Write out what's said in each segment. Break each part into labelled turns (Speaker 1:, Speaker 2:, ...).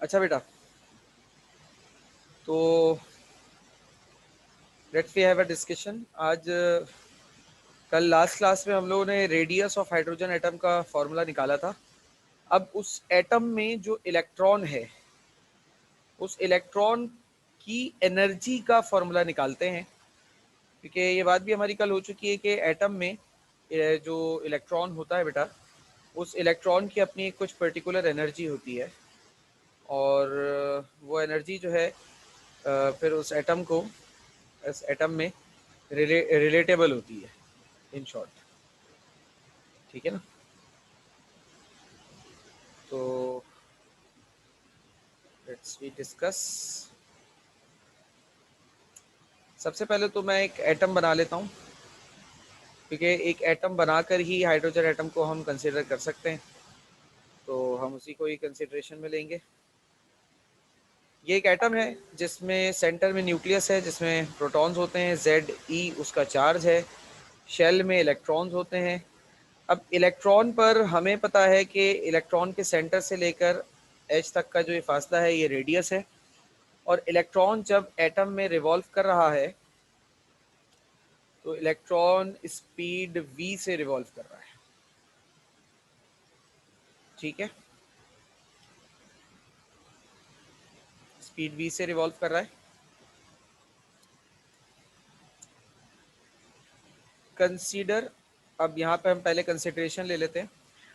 Speaker 1: अच्छा बेटा, तो let's we have a discussion. आज कल लास्ट क्लास में हम लोगों ने रेडियस ऑफ हाइड्रोजन एटम का फॉर्मूला निकाला था। अब उस एटम में जो इलेक्ट्रॉन है, उस इलेक्ट्रॉन की एनर्जी का फॉर्मूला निकालते हैं, क्योंकि ये बात भी हमारी कल हो चुकी है कि एटम में जो इलेक्ट्रॉन होता है बेटा, उस इलेक्ट्रॉन की अपनी एक कुछ पर्टिकुलर एनर्जी होती है, और वो एनर्जी जो है फिर उस एटम को, इस एटम में रिलेटेबल होती है, इन शॉर्ट। ठीक है ना? तो लेट्स वी डिस्कस। सबसे पहले तो मैं एक एटम बना लेता हूँ, क्योंकि एक एटम बनाकर ही हाइड्रोजन एटम को हम कंसिडर कर सकते हैं, तो हम उसी को ही कंसिडरेशन में लेंगे। ये एक एटम है जिसमें सेंटर में न्यूक्लियस है, जिसमें प्रोटॉन्स होते हैं, Ze उसका चार्ज है, शेल में इलेक्ट्रॉन्स होते हैं। अब इलेक्ट्रॉन पर हमें पता है कि इलेक्ट्रॉन के सेंटर से लेकर एच तक का जो ये फासला है, ये रेडियस है, और इलेक्ट्रॉन जब एटम में रिवॉल्व कर रहा है तो इलेक्ट्रॉन स्पीड v से रिवॉल्व कर रहा है। ठीक है, स्पीड v से रिवॉल्व कर रहा है। कंसीडर, अब यहाँ पे हम पहले कंसिडरेशन ले लेते हैं।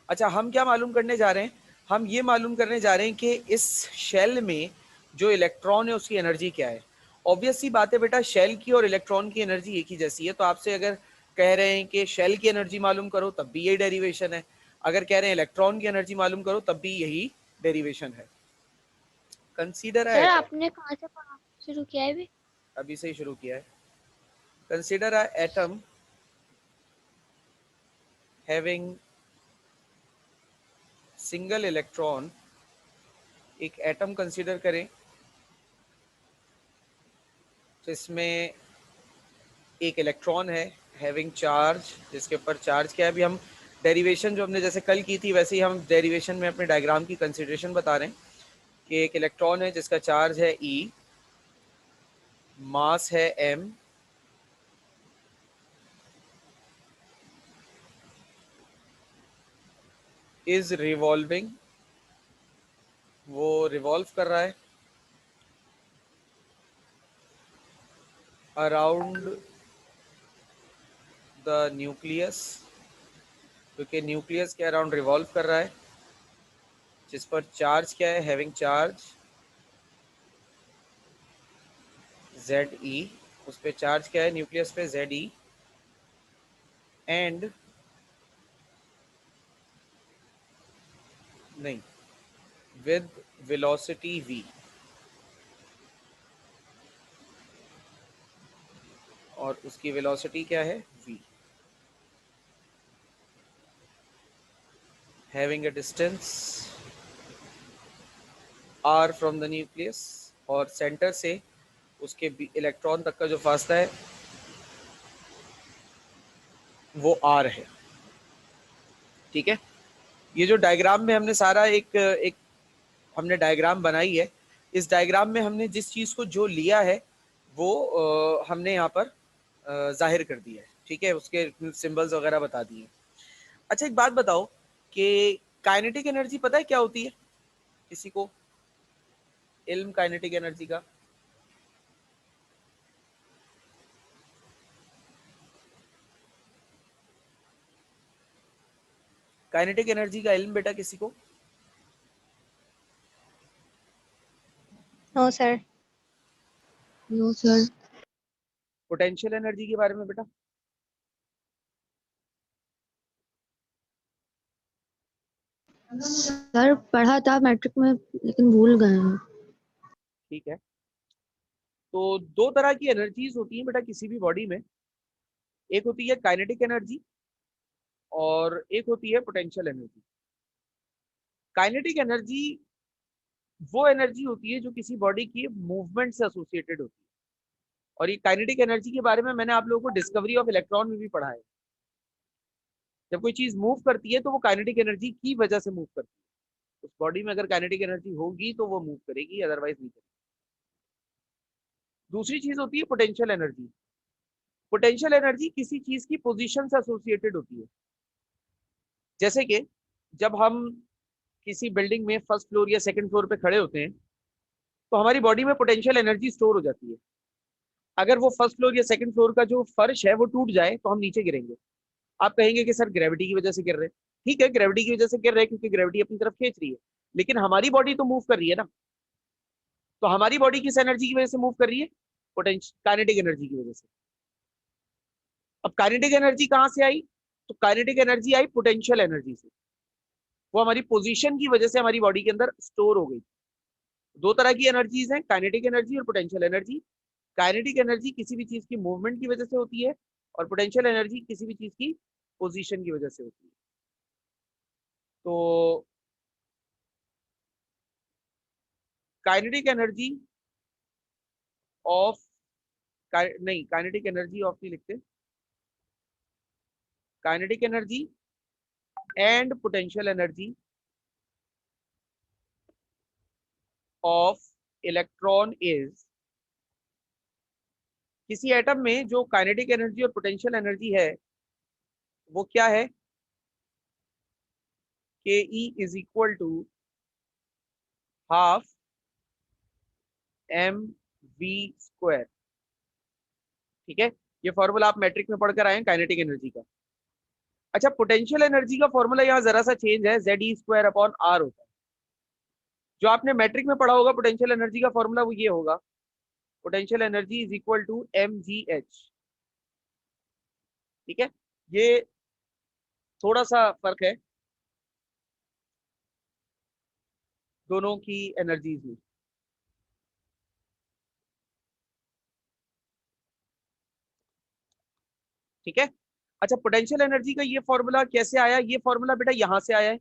Speaker 1: अच्छा, हम क्या मालूम करने जा रहे हैं? हम ये मालूम करने जा रहे हैं कि इस शेल में जो इलेक्ट्रॉन है उसकी एनर्जी क्या है। ऑब्वियस सी बात है बेटा, शेल की और इलेक्ट्रॉन की एनर्जी एक ही जैसी है, तो आपसे अगर कह रहे हैं कि शेल की एनर्जी मालूम करो, तब भी यही डेरिवेशन है। अगर कह रहे हैं इलेक्ट्रॉन की एनर्जी मालूम करो, तब भी यही डेरिवेशन है। कंसीडर
Speaker 2: सर
Speaker 1: एटम,
Speaker 2: आपने कहाँ से पढ़ा शुरू किया है अभी?
Speaker 1: अभी से ही शुरू किया है। Consider a atom having single electron. एक एटम कंसीडर करें तो इसमें एक इलेक्ट्रॉन है हैविंग चार्ज, जिसके ऊपर चार्ज क्या है। अभी हम डेरिवेशन जो हमने जैसे कल की थी, वैसे ही हम डेरिवेशन में अपने डायग्राम की कंसीडरेशन बता रहे हैं कि एक इलेक्ट्रॉन है जिसका चार्ज है E, मास है m, इज रिवॉल्विंग, वो रिवॉल्व कर रहा है अराउंड द न्यूक्लियस, क्योंकि न्यूक्लियस के अराउंड रिवॉल्व कर रहा है, जिस पर चार्ज क्या है, हैविंग चार्ज Ze, उस पर चार्ज क्या है न्यूक्लियस पे, Ze, एंड नहीं, विद वेलोसिटी v, और उसकी वेलोसिटी क्या है, v, having a distance r from the nucleus, और सेंटर से उसके इलेक्ट्रॉन तक का जो फासला है वो r है। ठीक है, ये जो डायग्राम में हमने सारा एक एक हमने डायग्राम बनाई है, इस डायग्राम में हमने जिस चीज को जो लिया है वो हमने यहाँ पर जाहिर कर दिया है। ठीक है, उसके सिंबल्स वगैरह बता दिए। अच्छा, एक बात बताओ कि काइनेटिक एनर्जी पता है क्या होती है? किसी को इल्म काइनेटिक एनर्जी का? काइनेटिक एनर्जी का इल्म बेटा किसी को?
Speaker 2: No sir.
Speaker 3: No sir.
Speaker 1: Potential energy के बारे में बेटा?
Speaker 3: सर पढ़ा था मैट्रिक में, लेकिन भूल गए हैं।
Speaker 1: ठीक है, तो दो तरह की एनर्जीज होती हैं बेटा किसी भी बॉडी में। एक होती है काइनेटिक एनर्जी और एक होती है पोटेंशियल एनर्जी। काइनेटिक एनर्जी वो एनर्जी होती है जो किसी बॉडी की मूवमेंट से एसोसिएटेड होती है, और ये काइनेटिक एनर्जी के बारे में मैंने आप लोगों को डिस्कवरी ऑफ इलेक्ट्रॉन में भी पढ़ा है। जब कोई चीज मूव करती है तो वो काइनेटिक एनर्जी की वजह से मूव करती है। उस बॉडी में अगर काइनेटिक एनर्जी होगी तो वो मूव करेगी, अदरवाइज नहीं करेगी। दूसरी चीज होती है पोटेंशियल एनर्जी। पोटेंशियल एनर्जी किसी चीज की पोजीशन से एसोसिएटेड होती है। जैसे कि जब हम किसी बिल्डिंग में फर्स्ट फ्लोर या सेकंड फ्लोर पे खड़े होते हैं तो हमारी बॉडी में पोटेंशियल एनर्जी स्टोर हो जाती है। अगर वो फर्स्ट फ्लोर या सेकंड फ्लोर का जो फर्श है वो टूट जाए तो हम नीचे गिरेंगे। आप कहेंगे कि सर ग्रेविटी की वजह से गिर रहे हैं। ठीक है, ग्रेविटी की वजह से गिर रहे हैं क्योंकि ग्रेविटी अपनी तरफ खींच रही है, लेकिन हमारी बॉडी तो मूव कर रही है ना। तो हमारी बॉडी किस एनर्जी की वजह से मूव कर रही है? पोटेंशियल काइनेटिक एनर्जी की वजह से। अब काइनेटिक एनर्जी कहां से आई? तो काइनेटिक एनर्जी आई पोटेंशियल एनर्जी से। वो हमारी पोजीशन की वजह से हमारी बॉडी के अंदर स्टोर हो गई। दो तरह की एनर्जीज हैं, काइनेटिक एनर्जी और पोटेंशियल एनर्जी। काइनेटिक एनर्जी किसी भी चीज की मूवमेंट की वजह से होती है और पोटेंशियल एनर्जी किसी भी चीज की पोजीशन की वजह से होती है। तो काइनेटिक एनर्जी ऑफ नहीं, काइनेटिक एनर्जी ऑफ नहीं लिखते, kinetic energy and potential energy of electron is, किसी एटम में जो काइनेटिक एनर्जी और पोटेंशियल एनर्जी है वो क्या है? K E is equal to half M V square. ठीक है, ये फॉर्मूला आप मैट्रिक में पढ़कर आए हैं काइनेटिक एनर्जी का। अच्छा, पोटेंशियल एनर्जी का फॉर्मूला यहाँ जरा सा चेंज है, Z E square upon R होता है। जो आपने मैट्रिक में पढ़ा होगा पोटेंशियल एनर्जी का फॉर्मूला वो ये होगा, potential energy is equal to M G H. ठीक है, ये थोड़ा सा फर्क है दोनों की एनर्जीज में। ठीक है। अच्छा, पोटेंशियल एनर्जी का ये फॉर्मूला कैसे आया? ये फॉर्मूला बेटा यहाँ से आया है।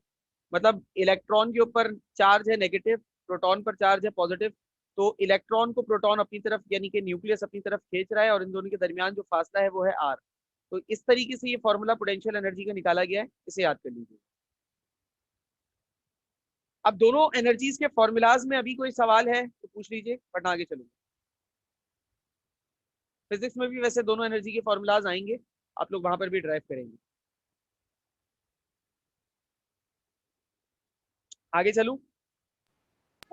Speaker 1: मतलब इलेक्ट्रॉन के ऊपर चार्ज है नेगेटिव, प्रोटॉन पर चार्ज है पॉजिटिव। तो इलेक्ट्रॉन को प्रोटॉन अपनी तरफ यानी कि न्यूक्लियस अपनी तरफ खींच रहा है और इन दोनों के दरमियान जो फासला है वो है आर। तो इस तरीके से ये फॉर्मूला पोटेंशियल एनर्जी का निकाला गया है, इसे याद कर लीजिए। अब दोनों एनर्जीज के फॉर्मूलाज में अभी कोई सवाल है तो पूछ लीजिए, वरना आगे चलूंगा। फिजिक्स में भी वैसे दोनों एनर्जी के फॉर्मूलाज आएंगे, आप लोग वहां पर भी ड्राइव करेंगे। आगे चलूं?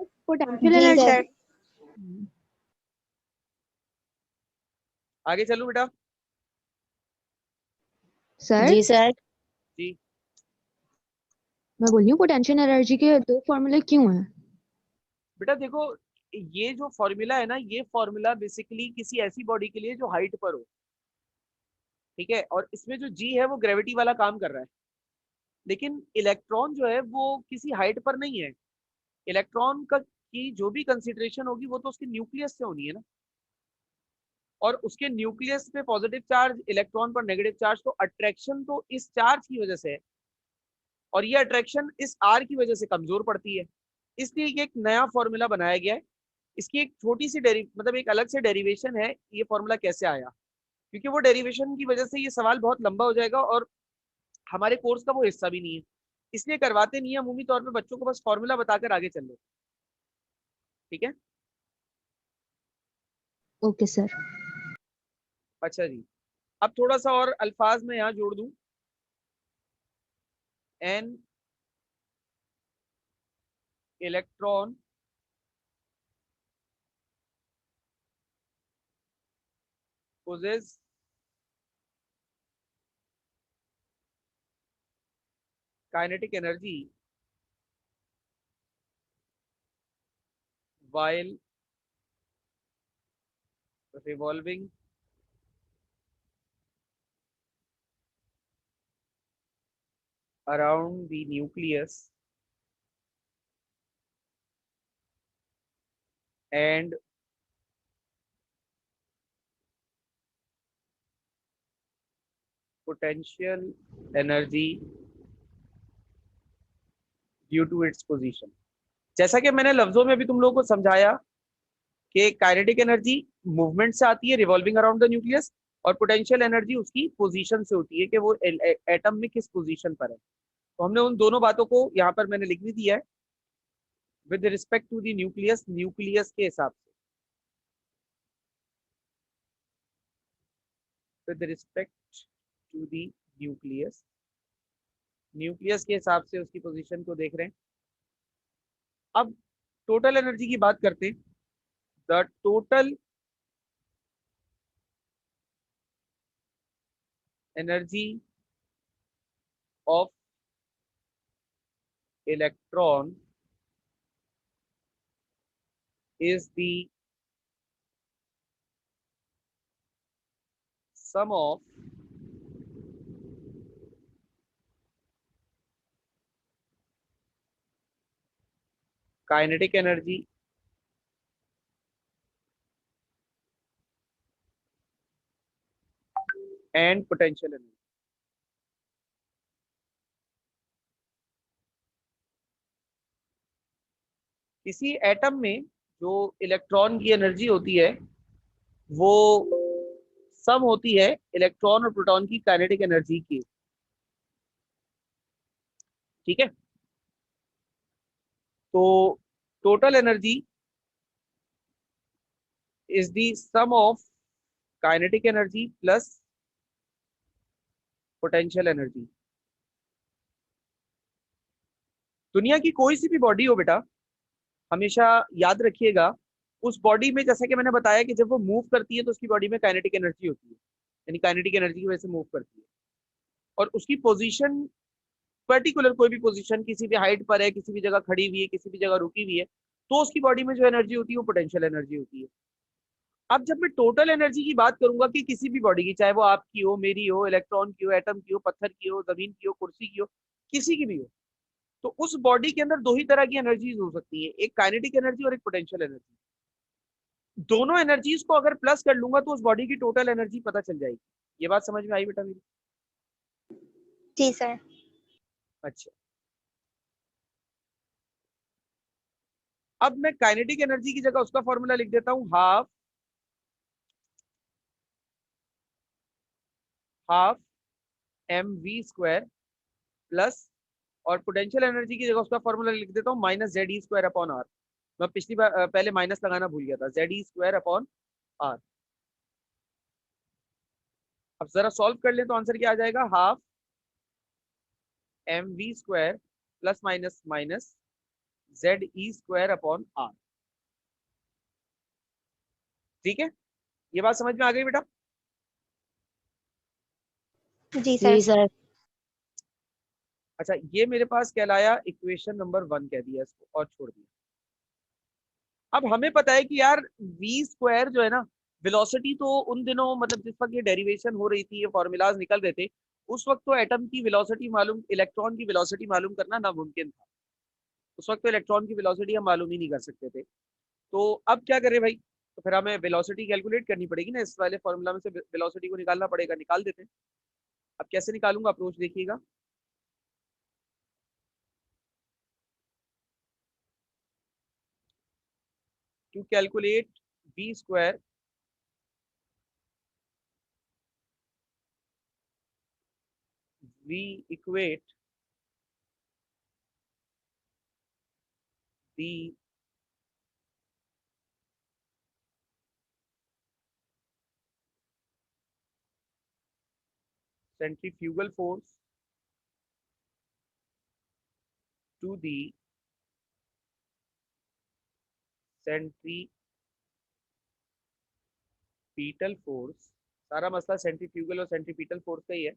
Speaker 2: पोटेंशियल एनर्जी
Speaker 1: आगे चलूं बेटा?
Speaker 3: सर
Speaker 2: जी सर।
Speaker 1: जी,
Speaker 3: मैं बोल रही हूँ पोटेंशियल एनर्जी के दो फॉर्मूले क्यों हैं?
Speaker 1: बेटा देखो, ये जो फॉर्मूला है ना, ये फॉर्मूला बेसिकली किसी ऐसी बॉडी के लिए जो हाइट पर हो। ठीक है, और इसमें जो जी है वो ग्रेविटी वाला काम कर रहा है। लेकिन इलेक्ट्रॉन जो है वो किसी हाइट पर नहीं है। इलेक्ट्रॉन का की जो भी कंसिडरेशन होगी वो तो उसके न्यूक्लियस से होनी है ना। और उसके न्यूक्लियस पे पॉजिटिव चार्ज, इलेक्ट्रॉन पर नेगेटिव चार्ज, तो अट्रैक्शन तो इस चार्ज की वजह से है और ये अट्रैक्शन इस आर की वजह से कमजोर पड़ती है। इसलिए ये एक नया फॉर्मूला बनाया गया है। इसकी एक छोटी सी मतलब एक अलग से डेरिवेशन है, ये फॉर्मूला कैसे आया, क्योंकि वो डेरिवेशन की वजह से ये सवाल बहुत लंबा हो जाएगा और हमारे कोर्स का वो हिस्सा भी नहीं है, इसलिए करवाते नहीं है। अमूमी तौर पे बच्चों को बस फॉर्मूला बताकर आगे चल लो। ठीक है,
Speaker 3: ओके सर।
Speaker 1: अच्छा जी। अब थोड़ा सा और अल्फाज में यहाँ जोड़ दूं। An electron possess kinetic energy while revolving around the nucleus and potential energy due to its position। जैसा कि मैंने लफ्जों में भी तुम लोगों को समझाया कि काइनेटिक एनर्जी मूवमेंट से आती है रिवॉल्विंग अराउंड द न्यूक्लियस, और पोटेंशियल एनर्जी उसकी पोजीशन से होती है कि वो एटम में किस पोजीशन पर है। तो हमने उन दोनों बातों को यहाँ पर मैंने लिख भी दिया है। With respect to the nucleus, nucleus के हिसाब से, with respect to the nucleus, nucleus के हिसाब से उसकी पोजीशन को देख रहे हैं। अब टोटल एनर्जी की बात करते हैं। The total energy of electron is the sum of kinetic energy and potential energy। किसी एटम में जो इलेक्ट्रॉन की एनर्जी होती है वो सम होती है इलेक्ट्रॉन और प्रोटॉन की काइनेटिक एनर्जी की। ठीक है, तो total energy is the sum of kinetic energy plus potential energy. दुनिया की कोई सी भी बॉडी हो बेटा, हमेशा याद रखिएगा, उस बॉडी में जैसा कि मैंने बताया कि जब वो मूव करती है तो उसकी बॉडी में काइनेटिक एनर्जी होती है, यानी काइनेटिक एनर्जी की वजह से मूव करती है। और उसकी पोजीशन, पर्टिकुलर कोई भी पोजीशन, किसी भी हाइट पर है, किसी भी जगह खड़ी हुई है, किसी भी जगह रुकी हुई है, तो उसकी बॉडी में जो एनर्जी होती है वो पोटेंशियल एनर्जी होती है। अब जब मैं टोटल एनर्जी की बात करूंगा कि किसी भी बॉडी की, चाहे वो आपकी हो, मेरी हो, इलेक्ट्रॉन की हो, एटम की हो, पत्थर की हो, जमीन की हो, कुर्सी की हो, किसी की भी हो, तो उस बॉडी के अंदर दो ही तरह की एनर्जीज हो सकती है, एक काइनेटिक एनर्जी और एक पोटेंशियल एनर्जी। दोनों एनर्जीज को अगर प्लस कर लूंगा तो उस बॉडी की टोटल एनर्जी पता चल जाएगी। ये बात समझ में आई बेटा मेरी?
Speaker 2: जी सर।
Speaker 1: अच्छा, अब मैं काइनेटिक एनर्जी की जगह उसका फॉर्मूला लिख देता हूं, half half M V square plus, और पोटेंशियल एनर्जी की जगह उसका फॉर्मूला लिख देता हूँ minus Z E square upon R. मैं पिछली बार पहले माइनस लगाना भूल गया था, Z E square upon R. अब जरा सॉल्व कर ले तो आंसर क्या आ जाएगा, half M V square plus minus minus Z E square upon R. ठीक है, ये बात समझ में आ गई बेटा?
Speaker 2: जी सर।
Speaker 3: जी सर।
Speaker 1: अच्छा, ये मेरे पास कहलाया इक्वेशन नंबर 1, कह दिया इसको और छोड़ दिया। अब हमें पता है कि यार वी स्क्वायर जो है ना, वेलोसिटी तो उन दिनों, मतलब जिस वक्त ये डेरिवेशन हो रही थी, ये फॉर्मूलाज निकल रहे थे, उस वक्त तो एटम की वेलोसिटी मालूम, इलेक्ट्रॉन की वेलोसिटी मालूम करना नामुमकिन था। उस वक्त तो इलेक्ट्रॉन की वेलोसिटी हम मालूम ही नहीं कर सकते थे। तो अब क्या करें भाई, तो फिर हमें वेलोसिटी कैलकुलेट करनी पड़ेगी ना, इस वाले फॉर्मूला में से वेलोसिटी को निकालना पड़ेगा। निकाल देते हैं। अब कैसे निकालूंगा, अप्रोच देखिएगा। To calculate V square, we equate the centrifugal force to the centripetal force। सारा मसला सेंट्रीफ्यूगल और सेंट्रीपिटल फोर्स का ही है।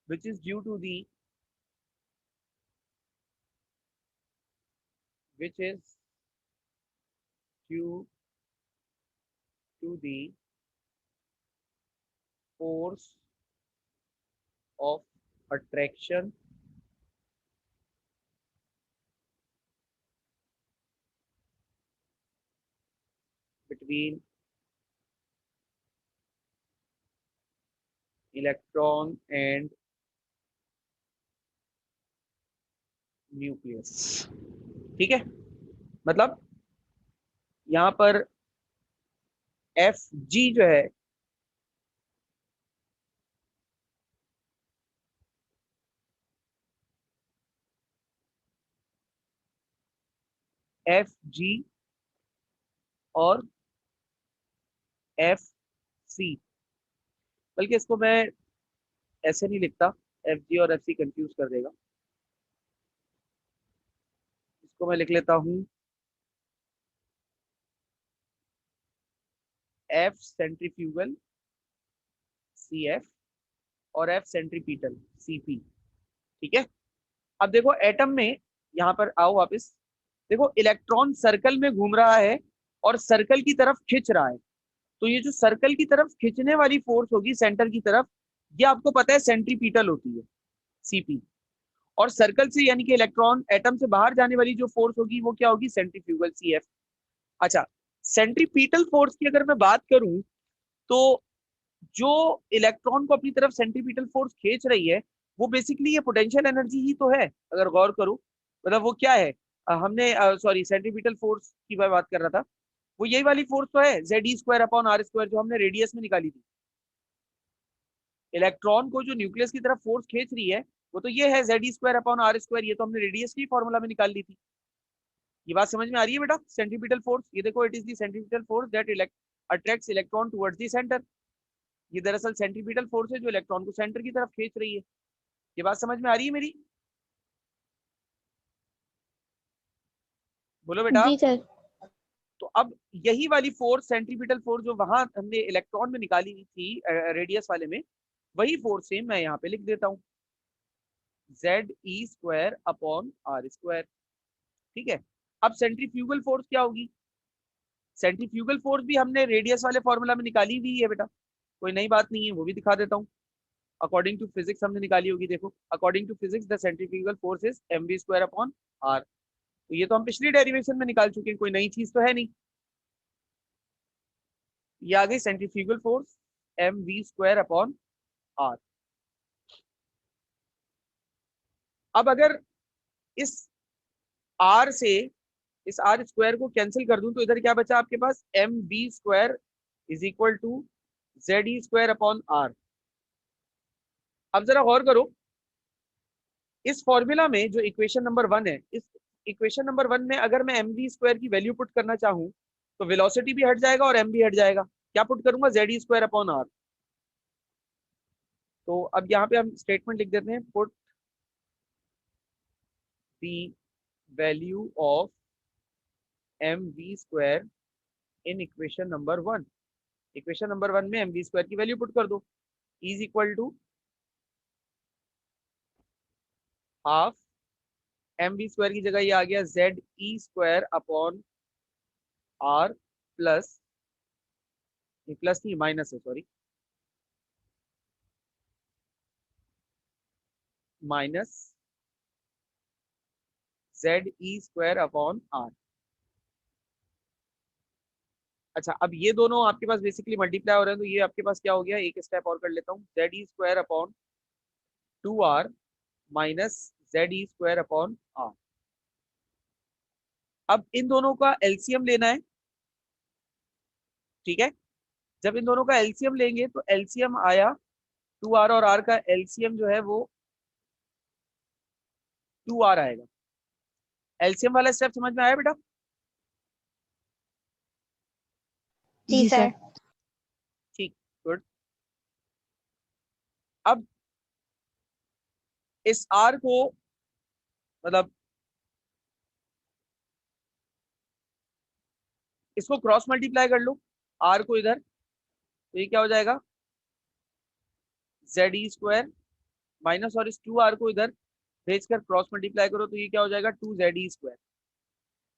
Speaker 1: which is due to the which is due to the force of attraction between electron and nucleus. ठीक है, मतलब यहाँ पर एफ जी जो है, FG और FC, बल्कि इसको मैं ऐसे नहीं लिखता, FG और FC कंफ्यूज कर देगा, इसको मैं लिख लेता हूं F सेंट्रीफ्यूगल CF और F सेंट्रीपिटल CP। ठीक है, अब देखो एटम में, यहां पर आओ वापस, देखो इलेक्ट्रॉन सर्कल में घूम रहा है और सर्कल की तरफ खींच रहा है, तो ये जो सर्कल की तरफ खींचने वाली फोर्स होगी सेंटर की तरफ, ये आपको पता है सेंट्रीपिटल होती है CP, और सर्कल से यानी कि इलेक्ट्रॉन एटम से बाहर जाने वाली जो फोर्स होगी वो क्या होगी, सेंट्रीफ्यूगल CF। अच्छा, सेंट्रीपिटल फोर्स की अगर मैं बात करूं तो जो इलेक्ट्रॉन को अपनी तरफ सेंट्रीपिटल फोर्स खींच रही है वो बेसिकली ये पोटेंशियल एनर्जी ही तो है, अगर गौर करो, मतलब वो क्या है, हमने सॉरी सेंट्रीपिटल फोर्स की मैं बात कर रहा था, वो यही वाली फोर्स तो है ZE²/R² जो हमने रेडियस में निकाली थी। इलेक्ट्रॉन को जो न्यूक्लियस की तरफ फोर्स खींच रही है वो तो ये है ZE²/R², ये तो हमने रेडियस की फॉर्मूला में निकाल ली थी। ये बात समझ में आ रही है बेटा, सेंट्रीपिटल फोर्स, ये देखो, it is the centripetal force that attracts electron towards the centre, ये दरअसल सेंट्रीपिटल फोर्स है जो इलेक्ट्रॉन को सेंटर की तरफ खींच रही है। ये बात समझ में आ रही है मेरी, बोलो बेटा।
Speaker 2: जी सर।
Speaker 1: तो अब यही वाली फोर्स सेंट्रीपिटल फोर्स जो वहां हमने इलेक्ट्रॉन में निकाली थी रेडियस वाले में, वही फोर्स सेम मैं यहाँ पे लिख देता हूँ ZE²/R²। ठीक है, अब सेंट्रीफ्यूगल फोर्स क्या होगी, सेंट्रीफ्यूगल फोर्स भी हमने रेडियस वाले फॉर्मूला में निकाली हुई है बेटा, कोई नई बात नहीं है, वो भी दिखा देता हूँ। अकॉर्डिंग टू फिजिक्स हमने निकाली होगी, देखो, according to physics the centrifugal force is mv²/r। तो ये तो हम पिछली डेरिवेशन में निकाल चुके हैं, कोई नई चीज तो है नहीं। ये आ गई सेंट्रीफ्यूगल फोर्स mv²/r। अब अगर इस r से इस r² को कैंसिल कर दूं तो इधर क्या बचा आपके पास, mv² is equal to ZE²/r। अब जरा गौर करो, इस फॉर्मूला में जो इक्वेशन नंबर 1 है, इस इक्वेशन नंबर 1 में अगर मैं mv² की वैल्यू पुट करना चाहूं तो वेलोसिटी भी हट जाएगा और m भी हट जाएगा, क्या पुट करूंगा, ZE²/r। तो अब यहाँ पे हम स्टेटमेंट लिख देते हैं, put the value of mv² in equation number 1। Equation number 1 में mv² की वैल्यू पुट कर दो, is equal to half mv² की जगह ये आ गया ZE²/r प्लस, प्लस नहीं माइनस है, सॉरी, माइनस ZE²/r। अच्छा, अब ये दोनों आपके पास बेसिकली मल्टीप्लाई हो रहे हैं, तो ये आपके पास क्या हो गया, एक स्टेप और कर लेता हूँ, ZE²/2r माइनस ZE²/r। अब इन दोनों का एलसीएम लेना है, ठीक है, जब इन दोनों का एलसीएम लेंगे तो एलसीएम आया 2r और r का एलसीएम जो है वो 2r आएगा। एलसीएम वाला स्टेप समझ में आया बेटा,
Speaker 2: जी सर।
Speaker 1: ठीक, गुड। अब इस r को, मतलब इसको क्रॉस मल्टीप्लाई कर लो, r को इधर, तो ये क्या हो जाएगा, ZE² माइनस, और इस 2r को इधर भेजकर क्रॉस मल्टीप्लाई करो तो ये क्या हो जाएगा, 2ZE²।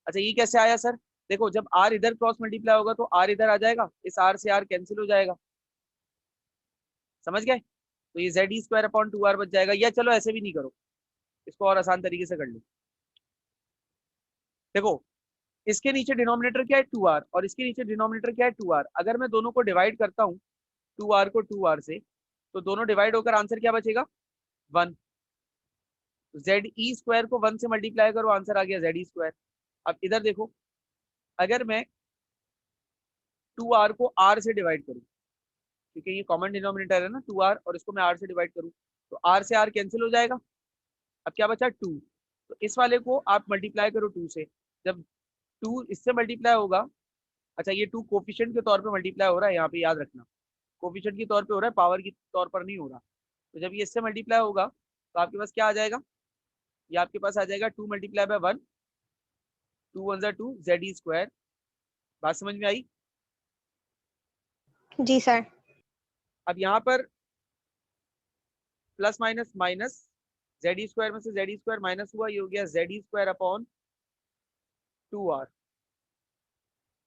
Speaker 1: अच्छा, ये कैसे आया सर, देखो जब r इधर क्रॉस मल्टीप्लाई होगा तो r इधर आ जाएगा, इस r से r कैंसिल हो जाएगा, समझ गए, तो ये ZE²/2r बच जाएगा। या चलो ऐसे भी नहीं करो, इसको और आसान तरीके से कर लो, देखो इसके नीचे डिनोमिनेटर क्या है 2r और इसके नीचे डिनोमिनेटर क्या है 2r, अगर मैं दोनों को डिवाइड करता हूँ 2r को 2r से, तो दोनों डिवाइड होकर आंसर क्या बचेगा, 1। ZE² को 1 से मल्टीप्लाई करो, आंसर आ गया ZE²। अब इधर देखो, अगर मैं 2r को r से डिवाइड करूं, क्योंकि ये कॉमन डिनोमिनेटर है ना 2r, और इसको मैं r से डिवाइड करूं तो r से r कैंसिल हो जाएगा, अब क्या बचा 2, तो इस वाले को आप मल्टीप्लाई करो 2 से, जब 2 इससे मल्टीप्लाई होगा। अच्छा, ये 2 कोफिशिएंट के तौर पे मल्टीप्लाई हो रहा है, यहाँ पे याद रखना, कोफिशिएंट के तौर पे हो रहा है, पावर के तौर पर नहीं हो रहा। तो जब ये इससे मल्टीप्लाई होगा तो आपके पास क्या आ जाएगा, ये आपके पास आ जाएगा 2 मल्टीप्लाई बाय 1, 2 1 जा 2 जेड ई स्क्वायर। बात समझ में आई?
Speaker 2: जी सर।
Speaker 1: अब यहाँ पर plus minus minus, Z E square में से जेड ई स्क्वायर माइनस हुआ, ये हो गया Z E square upon 2r।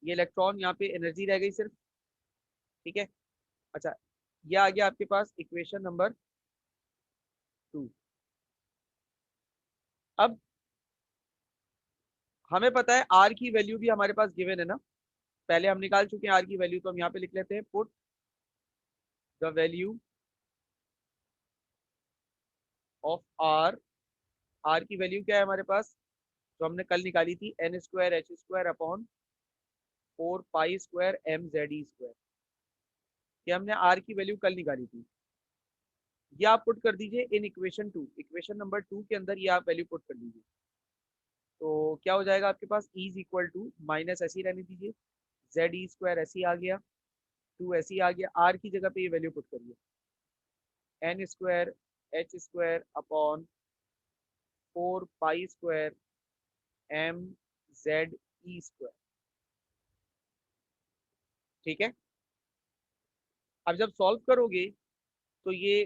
Speaker 1: ये इलेक्ट्रॉन यहाँ पे एनर्जी रह गई सिर्फ, ठीक है। अच्छा, ये आ गया आपके पास इक्वेशन नंबर 2। अब हमें पता है r की वैल्यू भी हमारे पास गिवन है ना, पहले हम निकाल चुके हैं r की वैल्यू, तो हम यहाँ पे लिख लेते हैं put the value of r। r की वैल्यू क्या है हमारे पास, जो हमने कल निकाली थी, n square h square upon 4 pi square m Z E square. ये हमने r की वैल्यू कल निकाली थी, ये आप पुट कर दीजिए इन इक्वेशन 2, इक्वेशन नंबर 2 के अंदर ये आप वैल्यू पुट कर दीजिए। तो क्या हो जाएगा आपके पास, e is equal to minus ऐसी रहने दीजिए, जेड ई स्क्वायर ऐसी आ गया, 2 ऐसी आ गया, r की जगह पे ये वैल्यू पुट करिए, n square h square upon 4 pi square m Z E square, ठीक है। अब जब सॉल्व करोगे तो ये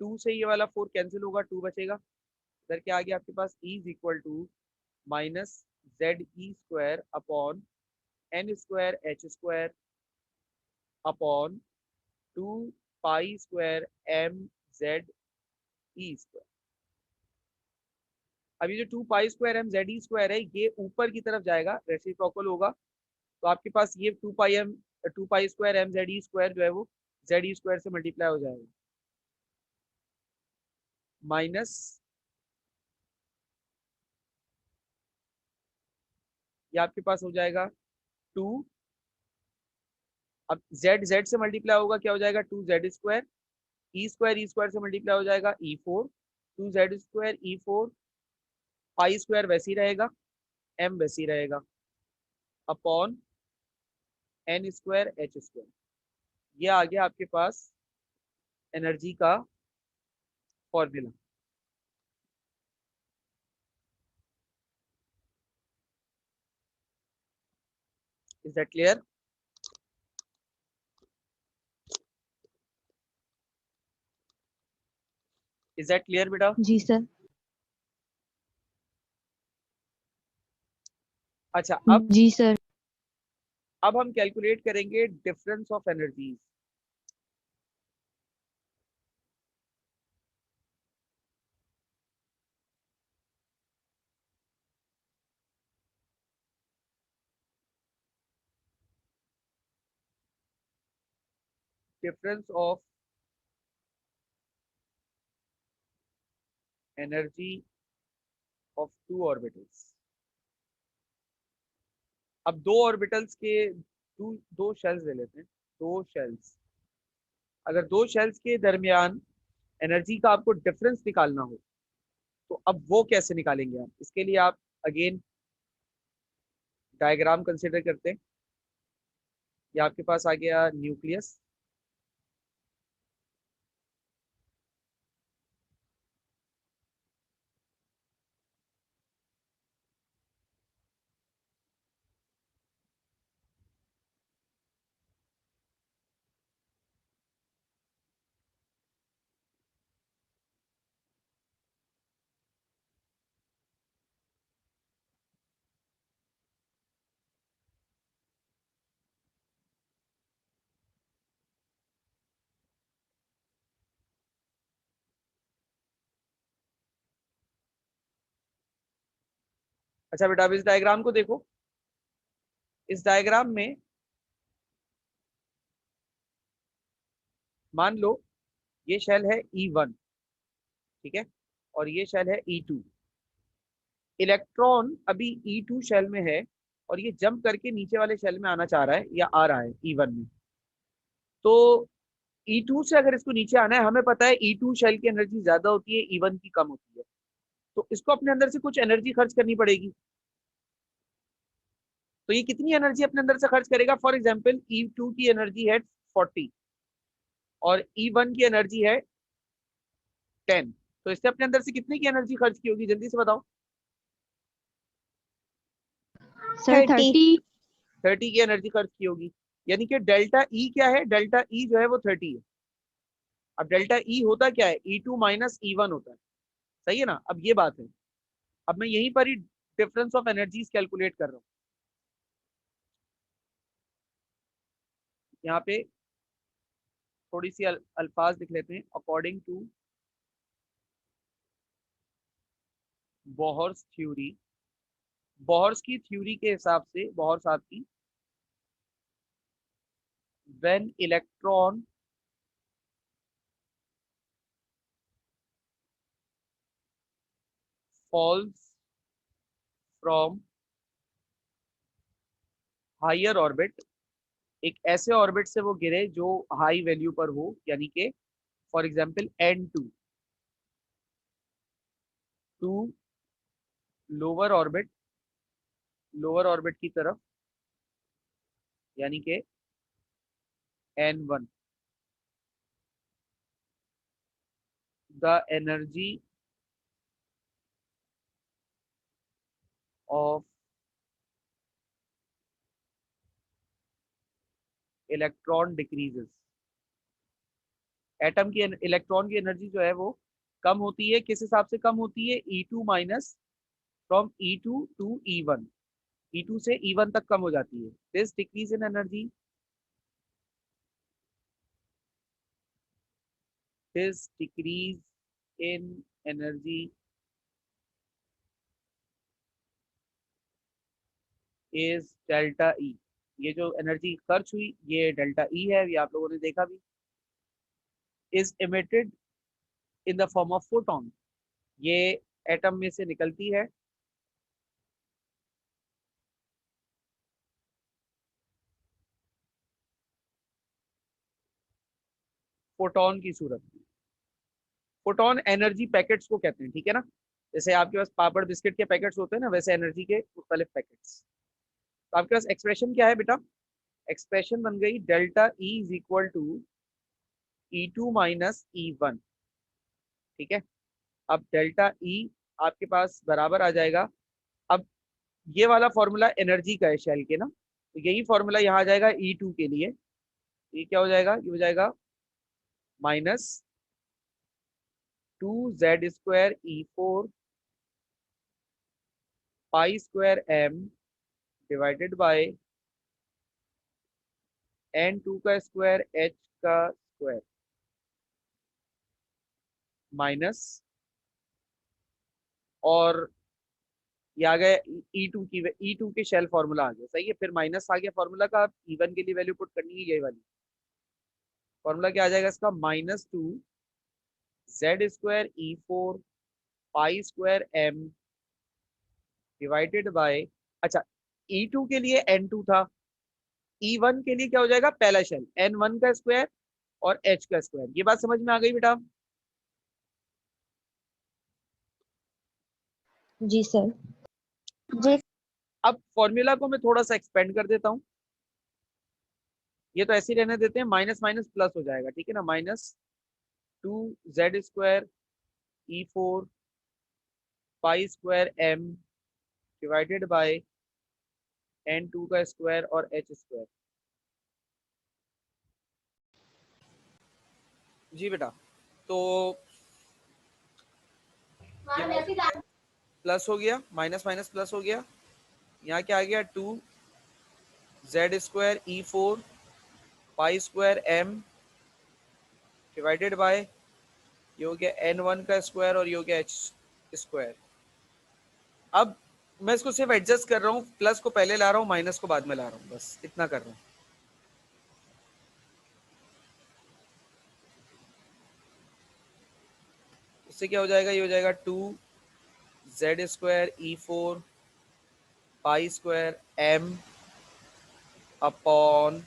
Speaker 1: 2 से ये वाला 4 कैंसिल होगा, 2 बचेगा, इधर क्या आ गया आपके पास, e is equal to minus Z E square upon n square h square upon 2 pi square m Z E square. अब ये जो 2 pi square m Z E square है, ये ऊपर की तरफ जाएगा, रेसिप्रोकल होगा, तो आपके पास ये 2 pi square m Z E square जो है वो जेड ई स्क्वायर से मल्टीप्लाई हो जाएगा, माइनस ये आपके पास हो जाएगा 2, अब z से मल्टीप्लाई होगा, क्या हो जाएगा 2z स्क्वायर, ई स्क्वायर से मल्टीप्लाई हो जाएगा e4, 2z square e4, pi square वैसे ही रहेगा, m वैसे ही रहेगा, upon n square h square. ये आ गया आपके पास एनर्जी का formula. Is that clear? Is that clear बेटा?
Speaker 3: जी सर।
Speaker 1: अच्छा, अब
Speaker 3: जी सर।
Speaker 1: हम कैलकुलेट करेंगे difference of energies. Difference of energy of 2 orbitals. अब 2 ऑर्बिटल्स के दो शेल्स ले लेते हैं, 2 शेल्स, अगर 2 शेल्स के दरमियान एनर्जी का आपको डिफरेंस निकालना हो, तो अब वो कैसे निकालेंगे आप, इसके लिए आप अगेन डायग्राम कंसिडर करते हैं। ये आपके पास आ गया न्यूक्लियस, अच्छा बेटा अब इस डायग्राम को देखो, इस डायग्राम में मान लो ये शेल है E1, ठीक है, और ये शेल है E2। इलेक्ट्रॉन अभी E2 शेल में है और ये जंप करके नीचे वाले शेल में आना चाह रहा है या आ रहा है E1 में। तो E2 से अगर इसको नीचे आना है, हमें पता है E2 शेल की एनर्जी ज्यादा होती है, E1 की कम होती है, तो इसको अपने अंदर से कुछ एनर्जी खर्च करनी पड़ेगी। तो ये कितनी एनर्जी अपने अंदर से खर्च करेगा? फॉर एग्जाम्पल E2 की एनर्जी है 40 और E1 की एनर्जी है 10, तो इससे अपने अंदर से कितने की एनर्जी खर्च की होगी, जल्दी से बताओ।
Speaker 3: सर
Speaker 2: 30।
Speaker 1: 30 की एनर्जी खर्च की होगी, यानी कि डेल्टा ई क्या है? डेल्टा ई जो है वो 30 है। अब डेल्टा ई होता क्या है? E2 माइनस E1 होता है, सही है ना? अब ये बात है, अब मैं यहीं पर ही डिफरेंस ऑफ एनर्जीज कैलकुलेट कर रहा हूँ। यहाँ पे थोड़ी सी अल्फाज लिख लेते हैं। According to Bohr's theory, Bohr's की थ्योरी के हिसाब से, बोहर साहब की, when electron falls from higher orbit, एक ऐसे ऑर्बिट से वो गिरे जो हाई वैल्यू पर हो, यानी कि for example N2 to lower orbit, lower orbit की तरफ, यानी कि N1, the energy of electron decreases, atom की इलेक्ट्रॉन की एनर्जी जो है वो कम होती है। किस हिसाब से कम होती है? E2 minus from E2 to E1, E2 से E1 तक कम हो जाती है। This decrease in energy, this decrease in energy is delta E. ये जो एनर्जी खर्च हुई ये डेल्टा ई है, ये आप लोगों ने देखा भी। Is emitted in the form of photon, ये एटम में से निकलती है फोटॉन की सूरत में। फोटॉन एनर्जी पैकेट्स को कहते हैं, ठीक है ना? जैसे आपके पास पापड़ बिस्किट के पैकेट्स होते हैं ना, वैसे एनर्जी के मुख्तलिफ पैकेट्स। तो आपके पास एक्सप्रेशन क्या है बेटा? एक्सप्रेशन बन गई delta E is equal to E2 minus E1, ठीक है? अब डेल्टा ई आपके पास बराबर आ जाएगा, अब ये वाला फॉर्मूला एनर्जी का है शेल के ना, तो यही फॉर्मूला यहाँ आ जाएगा E2 के लिए। ये क्या हो जाएगा? ये हो जाएगा minus 2Z² E4 π² m divided by N2 का स्क्वायर H का स्क्वायर माइनस, और ये आ गया E2 के शेल फॉर्मूला आ गया, सही है? फिर माइनस आ गया फॉर्मूला का, E1 के लिए वैल्यू पुट करनी है, यही वाली फॉर्मूला क्या आ जाएगा इसका? -2Z² E4 π² m divided by, अच्छा E2 के लिए N2 था, E1 के लिए क्या हो जाएगा? पहला शेल N1 का स्क्वायर और H का स्क्वायर। ये बात समझ में आ गई बेटा?
Speaker 2: जी सर। जी।
Speaker 1: अब फॉर्मूला को मैं थोड़ा सा एक्सपेंड कर देता हूँ, ये तो ऐसे ही रहने देते हैं, माइनस माइनस प्लस हो जाएगा, ठीक है ना? -2Z² E4 π² m divided by N2 का स्क्वायर और H स्क्वायर। जी बेटा, तो प्लस हो गया, माइनस माइनस प्लस हो गया, यहाँ क्या आ गया? 2Z² E4 π² m divided by, ये हो गया N1 का स्क्वायर और ये हो गया H स्क्वायर। अब मैं इसको सिर्फ एडजस्ट कर रहा हूँ, प्लस को पहले ला रहा हूँ, माइनस को बाद में ला रहा हूँ, बस इतना कर रहा हूँ। इससे क्या हो जाएगा? ये हो जाएगा 2Z² E4 π² m अपॉन,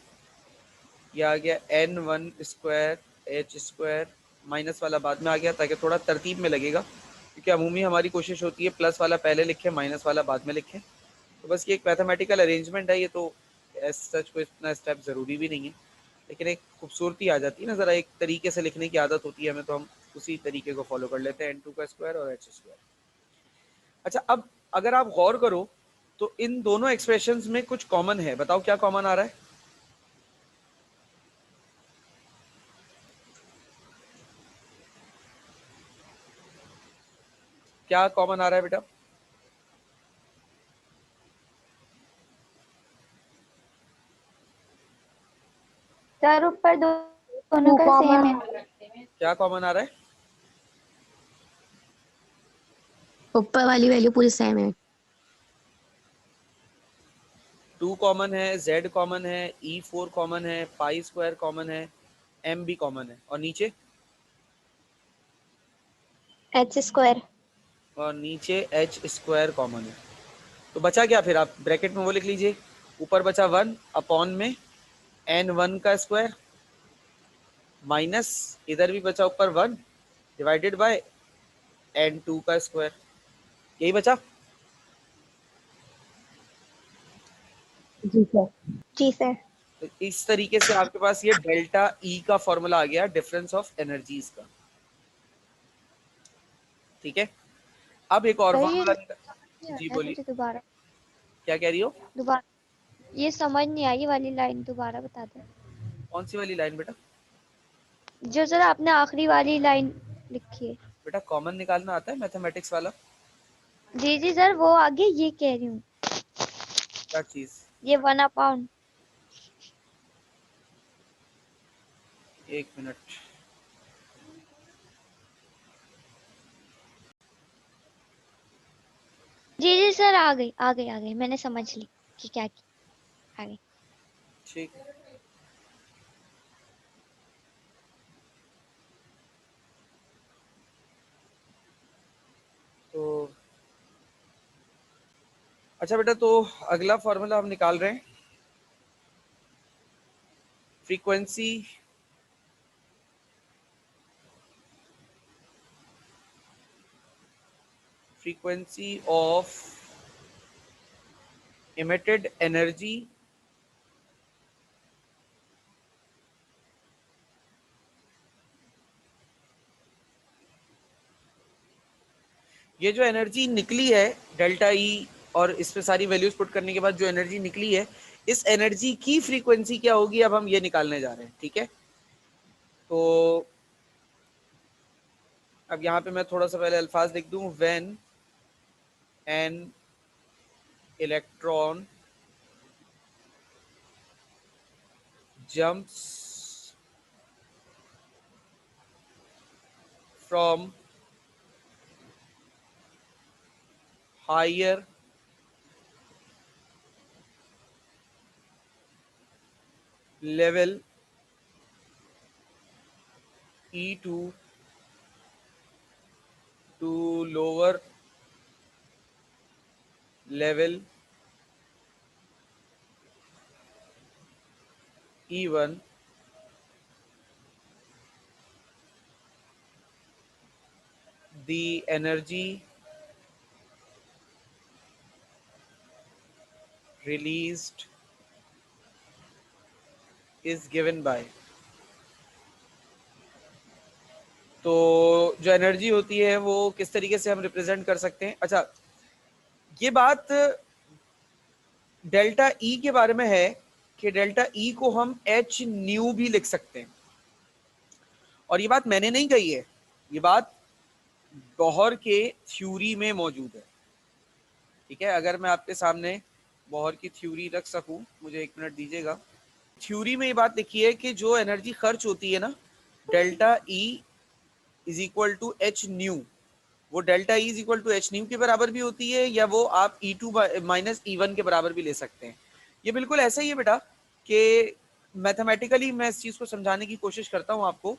Speaker 1: ये आ गया N1 square H square, minus वाला बाद में आ गया ताकि थोड़ा तरतीब में लगेगा, क्योंकि अमूमी हमारी कोशिश होती है प्लस वाला पहले लिखें, माइनस वाला बाद में लिखें। तो बस ये एक मैथमेटिकल अरेंजमेंट है, ये तो एज सच कोई इतना स्टेप ज़रूरी भी नहीं है, लेकिन एक खूबसूरती आ जाती है ना, ज़रा एक तरीके से लिखने की आदत होती है हमें, तो हम उसी तरीके को फॉलो कर लेते हैं, n2 का स्क्वायर और h स्क्वायर। अच्छा, अब अगर आप गौर करो तो इन दोनों एक्सप्रेशंस में कुछ कॉमन है, बताओ क्या कॉमन आ रहा है? क्या कॉमन आ रहा है बेटा?
Speaker 2: सर ऊपर दोनों
Speaker 3: टू
Speaker 2: का सेम
Speaker 3: कॉमन,
Speaker 2: है।
Speaker 1: क्या कॉमन आ रहा है?
Speaker 3: ऊपर वाली वैल्यू पूरी सेम है।
Speaker 1: 2 कॉमन है, z कॉमन है, e4 कॉमन है, पाई स्क्वायर कॉमन है, m भी कॉमन है, और नीचे
Speaker 2: H square.
Speaker 1: h square common है। तो बचा क्या फिर? आप ब्रैकेट में वो लिख लीजिए, ऊपर बचा 1 अपॉन में n1 का स्क्वायर, माइनस इधर भी बचा ऊपर 1 डिवाइडेड बाय n2 का स्क्वायर, यही बचा।
Speaker 3: जी सर।
Speaker 2: जी सर।
Speaker 1: तो इस तरीके से आपके पास ये डेल्टा ई का फॉर्मूला आ गया, डिफरेंस ऑफ एनर्जीज का। ठीक है, अब एक और
Speaker 2: सर ये
Speaker 1: फॉर्मूला
Speaker 2: नहीं
Speaker 1: जी
Speaker 2: आया
Speaker 1: बोलिए,
Speaker 2: मुझे दोबारा।
Speaker 1: क्या कह रही हो?
Speaker 2: दोबारा ये समझ नहीं आई, ये वाली लाइन दोबारा बता दो।
Speaker 1: कौन सी वाली लाइन बेटा?
Speaker 2: जो सर आपने आखिरी वाली लाइन लिखी है।
Speaker 1: बेटा कॉमन निकालना आता है मैथमेटिक्स वाला?
Speaker 2: जी जी सर, वो आगे ये कह रही हूँ,
Speaker 1: क्या चीज?
Speaker 2: ये 1/,
Speaker 1: एक मिनट।
Speaker 2: जी जी सर, आ गई मैंने समझ ली कि क्या आ गई।
Speaker 1: ठीक है, तो अच्छा बेटा, तो अगला फॉर्मूला हम निकाल रहे हैं, frequency frequency of emitted energy ये जो एनर्जी निकली है डेल्टा ई, और इस पे सारी वैल्यूज पुट करने के बाद जो एनर्जी निकली है, इस एनर्जी की फ्रीक्वेंसी क्या होगी, अब हम ये निकालने जा रहे हैं। ठीक है, तो अब यहाँ पे मैं थोड़ा सा पहले अल्फाज लिख दूं, when an electron jumps from higher level E2 to lower level E1, the energy released is given by। तो जो एनर्जी होती है वो किस तरीके से हम रिप्रेजेंट कर सकते हैं? अच्छा, ये बात डेल्टा ई के बारे में है कि डेल्टा ई को हम एच न्यू भी लिख सकते हैं, और ये बात मैंने नहीं कही है, ये बात बोहर के थ्योरी में मौजूद है। ठीक है, अगर मैं आपके सामने बोहर की थ्योरी रख सकूं, मुझे एक मिनट दीजिएगा। थ्योरी में ये बात लिखी है कि जो एनर्जी खर्च होती है ना, delta E is equal to H nu, वो delta E is equal to H nu के बराबर भी होती है, या वो आप E two minus E one के बराबर भी ले सकते हैं। ये बिल्कुल ऐसा ही है बेटा कि मैथमेटिकली मैं इस चीज को समझाने की कोशिश करता हूँ आपको,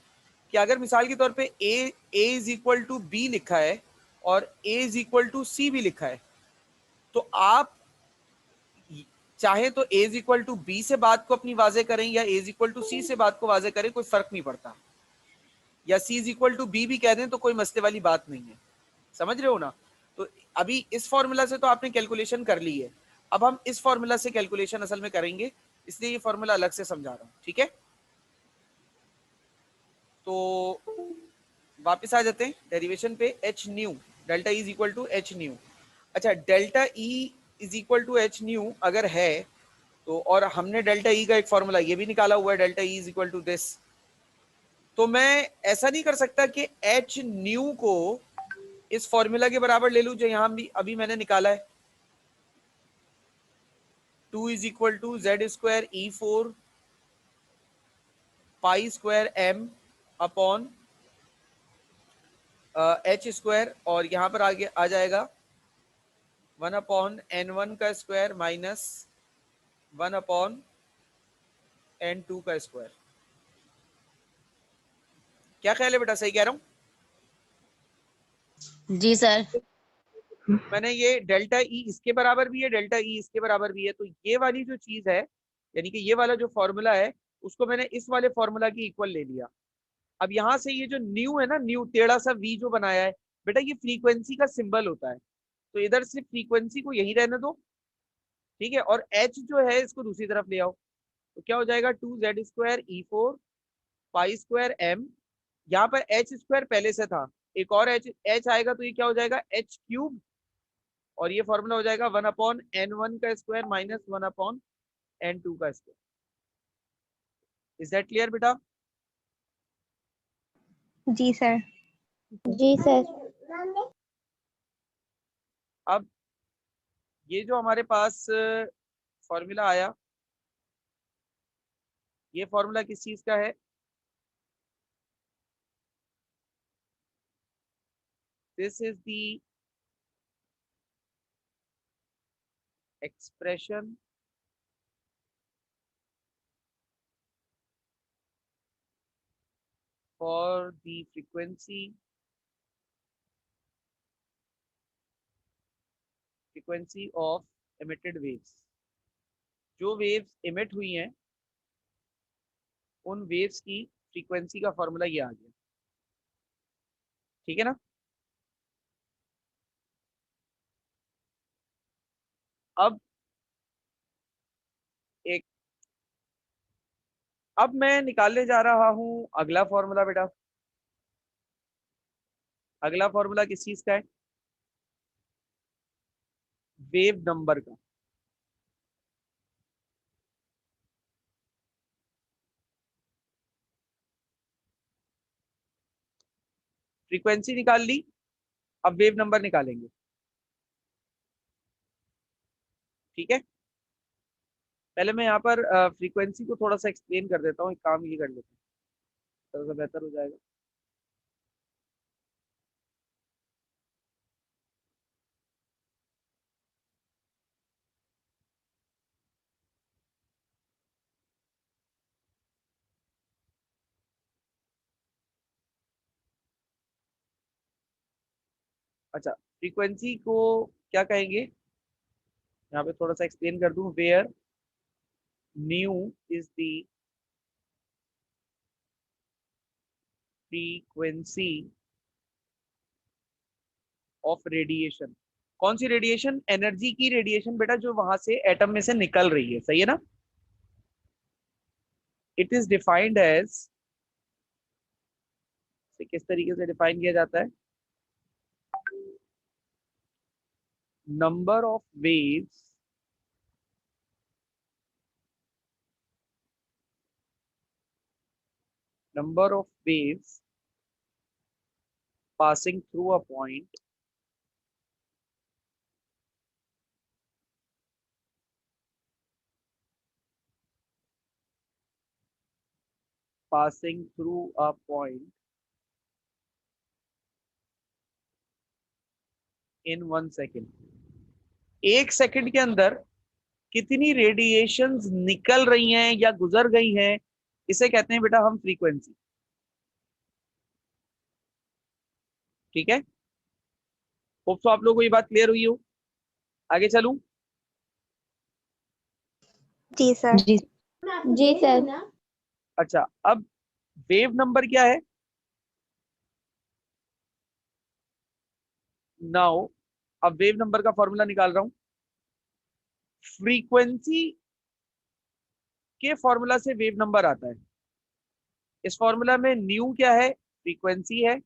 Speaker 1: कि अगर मिसाल के तौर पे ए इज इक्वल टू बी लिखा है और ए इज इक्वल टू सी भी लिखा है, तो आप चाहे तो ए इज इक्वल टू बी से बात को अपनी वाजे करें या ए इज इक्वल टू सी से बात को वाजे करें, कोई फर्क नहीं पड़ता, या सी इज इक्वल टू बी भी कह दें तो कोई मसले वाली बात नहीं है। समझ रहे हो ना? तो अभी इस फॉर्मूला से तो आपने कैलकुलेशन कर ली है, अब हम इस फॉर्मूला से कैलकुलेशन असल में करेंगे, इसलिए ये फॉर्मूला अलग से समझा रहा हूं, ठीक है। तो वापस आ जाते हैं डेरिवेशन पे, H nu delta E is equal to H nu. अच्छा, delta E is equal to H nu अगर है तो, और हमने डेल्टा ई का एक फॉर्मूला ये भी निकाला हुआ है, delta E is equal to this, तो मैं ऐसा नहीं कर सकता कि एच न्यू को इस फॉर्मूला के बराबर ले लूं जो यहां भी अभी मैंने निकाला है, 2 is equal to Z square E four pi square M upon H square, और यहां पर आगे आ जाएगा 1 अपॉन n1 का स्क्वायर माइनस 1 अपॉन n2 का स्क्वायर। क्या ख्याल है बेटा, सही कह रहा हूं?
Speaker 4: जी सर।
Speaker 1: मैंने ये डेल्टा ई इसके बराबर भी है, डेल्टा ई इसके बराबर भी है, तो ये वाली जो चीज है, यानी कि ये वाला जो फॉर्मूला है, उसको मैंने इस वाले फॉर्मूला की इक्वल ले लिया। अब यहां से ये जो न्यू है ना, न्यू टेढ़ा सा वी जो बनाया है बेटा, ये फ्रीक्वेंसी का सिंबल होता है, तो इधर से फ्रीक्वेंसी को यही रहने दो, ठीक है, और एच जो है इसको दूसरी तरफ ले आओ, तो क्या हो जाएगा 2 Z square E four pi square M, यहाँ पर एच स्क्वायर पहले से था, एक और एच एच आएगा तो ये क्या हो जाएगा एच क्यूब, और ये फॉर्मूला हो जाएगा 1 अपॉन n1 का स्क्वायर माइनस 1 अपॉन n2 का स्क्वायर। इज दैट क्लियर बेटा?
Speaker 2: जी सर।
Speaker 3: जी सर।
Speaker 1: अब ये जो हमारे पास फॉर्मूला आया, ये फॉर्मूला किस चीज का है? This is the expression for the frequency of emitted waves. जो वेव्स इमिट हुई हैं उन वेव्स की फ्रीक्वेंसी का फॉर्मूला ये आ गया, ठीक है ना। अब एक, अब मैं निकालने जा रहा हूं अगला फॉर्मूला बेटा। अगला फॉर्मूला किस चीज का है? वेव नंबर का। फ्रीक्वेंसी निकाल ली, अब वेव नंबर निकालेंगे, ठीक है। पहले मैं यहाँ पर फ्रीक्वेंसी को थोड़ा सा एक्सप्लेन कर देता हूँ, एक काम ये कर लेते हैं, थोड़ा सा बेहतर हो जाएगा। अच्छा, फ्रीक्वेंसी को क्या कहेंगे, यहाँ पे थोड़ा सा एक्सप्लेन कर दूं, where nu is the frequency of radiation. कौन सी रेडिएशन? एनर्जी की रेडिएशन बेटा, जो वहां से एटम में से निकल रही है, सही है ना। इट इज डिफाइंड एज, किस तरीके से डिफाइन किया जाता है, number of waves number of waves passing through a point passing through a point in 1 second। एक सेकंड के अंदर कितनी रेडिएशंस निकल रही हैं या गुजर गई हैं, इसे कहते हैं बेटा हम फ्रीक्वेंसी, ठीक है। होप सो आप लोगों को ये बात क्लियर हुई हो। आगे चलूं?
Speaker 2: जी सर।
Speaker 3: जी जी सर।
Speaker 1: अच्छा, अब वेव नंबर क्या है? नाउ अब वेव नंबर का फॉर्मूला निकाल रहा हूं। फ्रीक्वेंसी के फॉर्मूला से वेव नंबर आता है। इस फॉर्मूला में न्यू क्या है? फ्रीक्वेंसी है,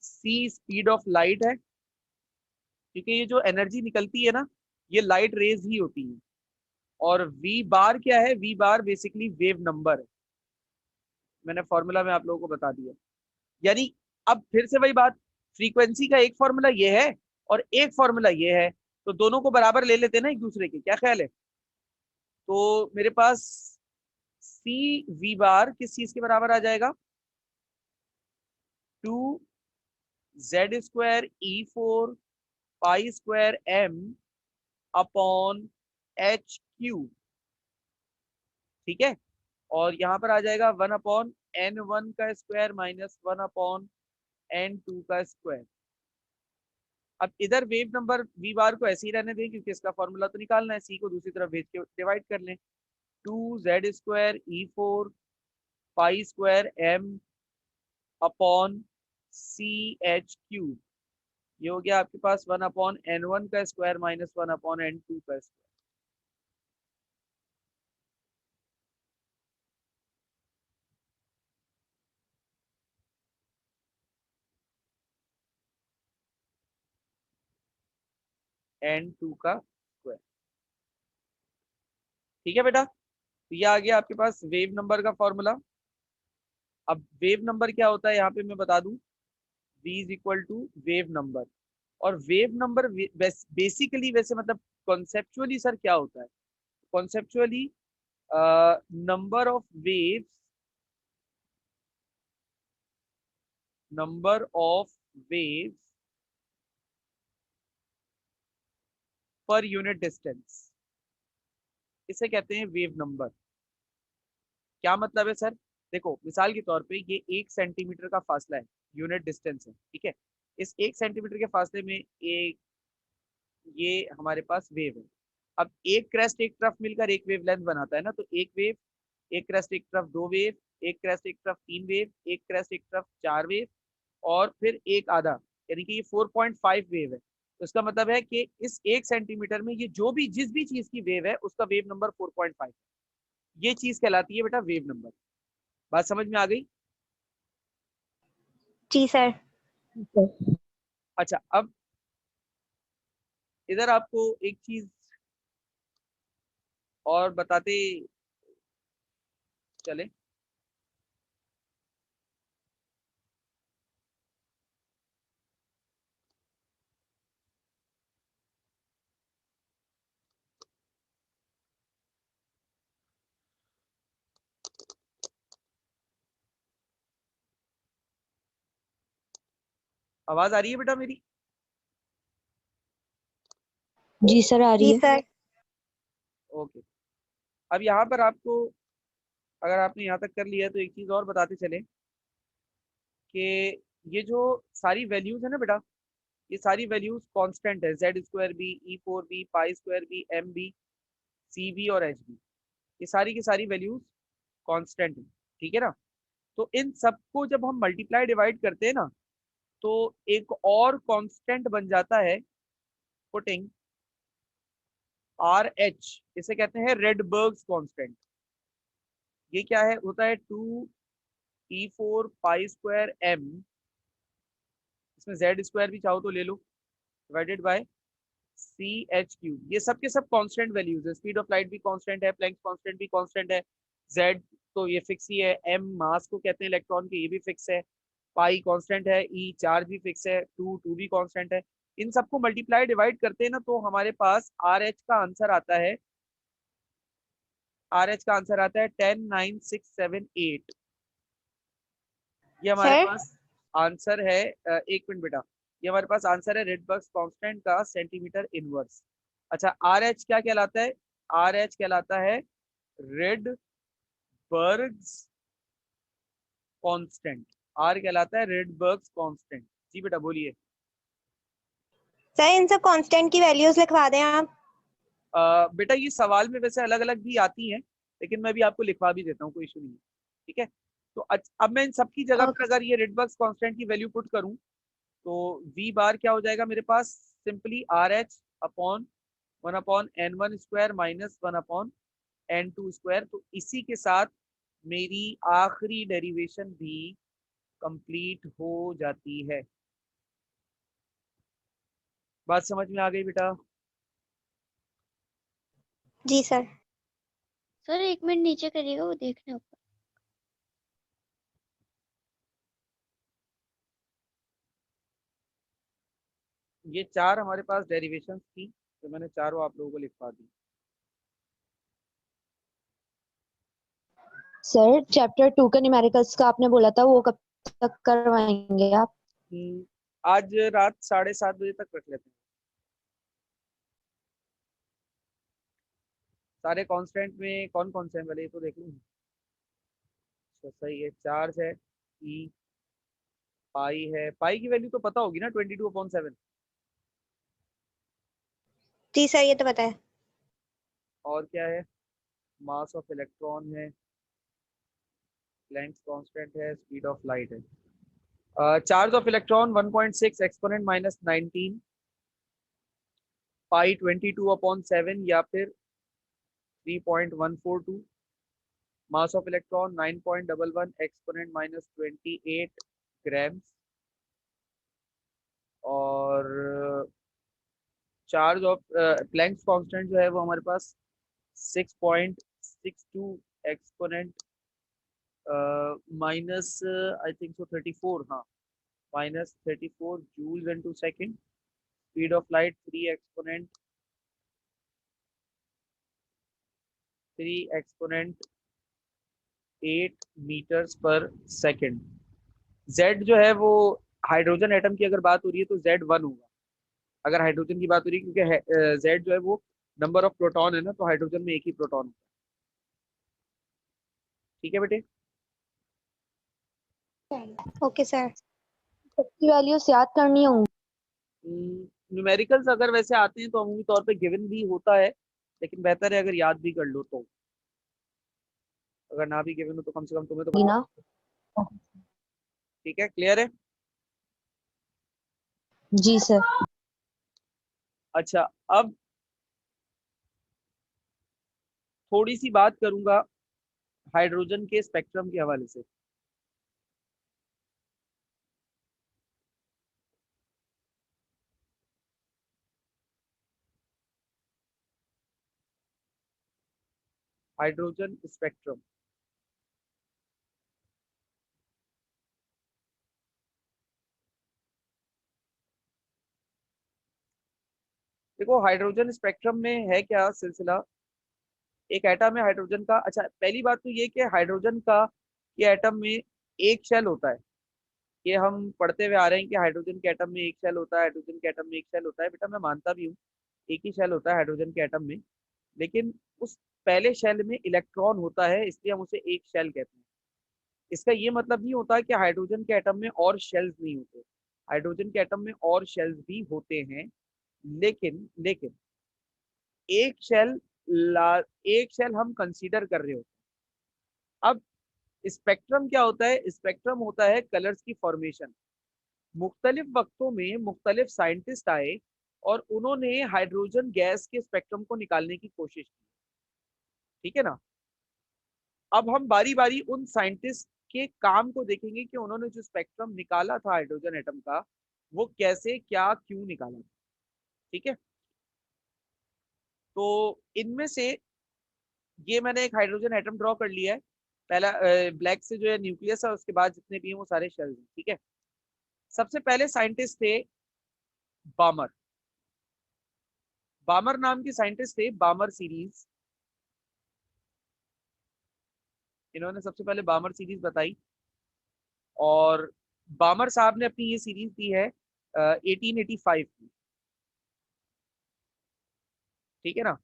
Speaker 1: सी स्पीड ऑफ लाइट है, क्योंकि ये जो एनर्जी निकलती है ना, ये लाइट रेज ही होती है। और वी बार क्या है? V bar basically wave number है। मैंने फॉर्मूला में आप लोगों को बता दिया। यानी अब फिर से वही बात, फ्रीक्वेंसी का एक फॉर्मूला ये है और एक फॉर्मूला ये है, तो दोनों को बराबर ले लेते हैं ना एक दूसरे के, क्या ख्याल है? तो मेरे पास सी वी बार किस चीज के बराबर आ जाएगा? 2z² E4 π² m upon HQ, ठीक है। और यहाँ पर आ जाएगा 1/n1 का स्क्वायर माइनस 1/n2 का स्क्वायर। अब इधर वेव नंबर वी बार को ऐसे ही रहने दें, क्योंकि इसका फॉर्मूला तो निकालना है, सी को दूसरी तरफ भेज के डिवाइड कर लें। 2z² E4 π² m upon CHQ, ये हो गया आपके पास 1/n1 का स्क्वायर माइनस 1/n2 का स्क्वायर। n2 का स्क्वायर, ठीक है बेटा। तो ये आ गया आपके पास वेव नंबर का फॉर्मूला। अब वेव नंबर क्या होता है यहाँ पे मैं बता दूं, v is equal to wave number. और वेव नंबर बेसिकली वैसे मतलब कॉन्सेप्चुअली सर क्या होता है? Conceptually number of waves, number of waves per unit distance, इसे कहते हैं वेव नंबर। क्या मतलब है सर? देखो मिसाल के तौर पे ये 1 सेंटीमीटर का फासला है, यूनिट डिस्टेंस है, ठीक है। इस 1 सेंटीमीटर के फासले में एक ये हमारे पास वेव है। अब एक क्रेस्ट एक तरफ मिलकर एक वेव लेंथ बनाता है ना, तो एक वेव, एक क्रेस्ट एक तरफ 2 वेव, एक क्रेस्ट एक तरफ 3 वेव, एक क्रेस्ट एक तरफ 4 वेव, और फिर एक आधा, यानी कि ये 4.5 वेव है। तो इसका मतलब है कि इस 1 सेंटीमीटर में ये जो भी जिस भी चीज की वेव है उसका वेव नंबर 4.5, ये चीज कहलाती है बेटा वेव नंबर। बात समझ में आ गई?
Speaker 2: जी सर।
Speaker 1: अच्छा, अब इधर आपको एक चीज और बताते चले। आवाज आ रही है बेटा मेरी?
Speaker 3: जी सर आ रही
Speaker 2: जी
Speaker 3: है।
Speaker 2: सर।
Speaker 1: ओके। अब यहाँ पर आपको, अगर आपने यहाँ तक कर लिया तो एक चीज और बताते चले कि ये जो सारी वैल्यूज है ना बेटा, ये सारी वैल्यूज कांस्टेंट है। Z²b, E4b, π²b, M b, C b और H b, ये सारी की सारी वैल्यूज कांस्टेंट है, ठीक है ना। तो इन सबको जब हम मल्टीप्लाई डिवाइड करते हैं ना, तो एक और कांस्टेंट बन जाता है, पुटिंग RH, इसे कहते हैं रेडबर्ग्स कांस्टेंट। ये क्या है? होता है 2E4 π² m, इसमें Z² भी चाहो तो ले लो, डिवाइडेड बाय CH3। ये सब के सब कांस्टेंट वैल्यूज है। स्पीड ऑफ लाइट भी कांस्टेंट है, प्लैंक्स कांस्टेंट भी कांस्टेंट है, Z तो ये फिक्स ही है, M मास को कहते हैं इलेक्ट्रॉन के, ये भी फिक्स है, पाई कांस्टेंट है, E चार्ज भी फिक्स है, 2 भी कांस्टेंट है। इन सबको मल्टीप्लाई डिवाइड करते हैं ना, तो हमारे पास RH का आंसर आता है, RH का आंसर आता है 109678। ये हमारे
Speaker 2: सर
Speaker 1: पास आंसर है। एक मिनट बेटा, ये हमारे पास आंसर है रेडबर्ग्स कांस्टेंट का सेंटीमीटर इनवर्स। अच्छा, RH क्या कहलाता है? RH कहलाता है रेडबर्ग्स कांस्टेंट। R कहलाता है रेडबर्ग्स कांस्टेंट। जी बेटा बोलिए।
Speaker 2: सर इन सब कांस्टेंट की वैल्यूज लिखवा दें आप।
Speaker 1: बेटा ये सवाल में वैसे अलग अलग भी आती हैं, लेकिन मैं भी आपको लिखवा भी देता हूँ, कोई इशू नहीं है, ठीक है। तो अब मैं इन सबकी जगह पर
Speaker 2: ओके।
Speaker 1: अगर ये रेडबर्ग्स कांस्टेंट की वैल्यू पुट करूं, तो वी बार क्या हो जाएगा मेरे पास? Simply RH upon 1/n1² minus 1/n2²। तो इसी के साथ मेरी आखिरी डेरिवेशन भी कंप्लीट हो जाती है। बात समझ में आ गई बेटा?
Speaker 4: जी सर।
Speaker 2: सर 1 मिनट नीचे करिएगा, वो देखने ऊपर।
Speaker 1: ये 4 हमारे पास डेरिवेशंस थी, तो मैंने चारों आप लोगों को लिखवा दी।
Speaker 3: सर चैप्टर 2 का न्यूमेरिकल्स का आपने बोला था, वो कब तक करवाएंगे आप?
Speaker 1: आज रात 7:30 बजे तक रख लेते हैं। सारे कांस्टेंट में कौन कौन से हैं पहले ये तो देख लूँ। तो सही है, चार्ज है, ई, पाई है। पाई की वैल्यू तो पता होगी ना, 22/7।
Speaker 4: जी सर, ये तो पता है।
Speaker 1: और क्या है? मास ऑफ इलेक्ट्रॉन है, प्लैंक्स कांस्टेंट है, स्पीड ऑफ लाइट है। Charge of electron 1.6 exponent minus 19, pi 22/7 या फिर 3.142। Mass of electron 9.11 exponent minus 28 grams. और चार्ज ऑफ प्लैंक्स कांस्टेंट जो है वो हमारे पास 6.62 exponent minus I think so 34, हाँ, minus 34 joules into second. Speed of light 3 metres per second. Z जो है वो हाइड्रोजन एटम की अगर बात हो रही है तो Z1 होगा, अगर हाइड्रोजन की बात हो रही है, क्योंकि जेड जो है वो नंबर ऑफ प्रोटॉन है ना, तो हाइड्रोजन में एक ही प्रोटॉन होता है। ठीक है बेटे?
Speaker 4: Okay sir.
Speaker 3: सबकी वैल्यूज याद करनी होंगी।
Speaker 1: न्यूमेरिकल्स अगर वैसे आते हैं तो अमूमी तौर पे गिवन भी होता है, लेकिन बेहतर है अगर याद भी कर लो तो। अगर ना भी गिवन हो तो कम से कम तुम्हें तो पता
Speaker 3: ना
Speaker 1: हो। ठीक है, क्लियर है?
Speaker 3: जी सर।
Speaker 1: अच्छा, अब थोड़ी सी बात करूंगा हाइड्रोजन के स्पेक्ट्रम के हवाले से। हाइड्रोजन स्पेक्ट्रम, देखो हाइड्रोजन स्पेक्ट्रम में है क्या सिलसिला। एक एटम है हाइड्रोजन का। अच्छा, पहली बात तो ये कि हाइड्रोजन का ये एटम में एक शेल होता है। ये हम पढ़ते हुए आ रहे हैं कि हाइड्रोजन के एटम में एक शेल होता है, हाइड्रोजन के एटम में एक शेल होता है। बेटा मैं मानता भी हूँ एक ही शेल होता है हाइड्रोजन के एटम में, लेकिन उस पहले शेल में इलेक्ट्रॉन होता है, इसलिए हम उसे एक शेल कहते हैं। इसका ये मतलब नहीं होता कि हाइड्रोजन के एटम में और शेल्स नहीं होते। हाइड्रोजन के एटम में और शेल्स भी होते हैं, लेकिन लेकिन एक शेल एक शेल हम कंसीडर कर रहे होते हैं। अब स्पेक्ट्रम क्या होता है? स्पेक्ट्रम होता है कलर्स की फॉर्मेशन। मुख्तलिफ वक्तों में मुख्तलिफ साइंटिस्ट आए और उन्होंने हाइड्रोजन गैस के स्पेक्ट्रम को निकालने की कोशिश की। ठीक है ना? अब हम बारी बारी उन साइंटिस्ट के काम को देखेंगे कि उन्होंने जो स्पेक्ट्रम निकाला था हाइड्रोजन एटम का, वो कैसे, क्या, क्यों निकाला। ठीक है? तो इनमें से ये मैंने एक हाइड्रोजन एटम ड्रॉ कर लिया है। पहला ब्लैक से जो है न्यूक्लियस है, उसके बाद जितने भी हैं वो सारे शेल्स हैं। ठीक है? सबसे पहले साइंटिस्ट थे बामर। बामर नाम के साइंटिस्ट थे, बामर सीरीज। इन्होंने सबसे पहले बामर सीरीज बताई, और बामर साहब ने अपनी ये सीरीज दी है 1885 की। ठीक है ना?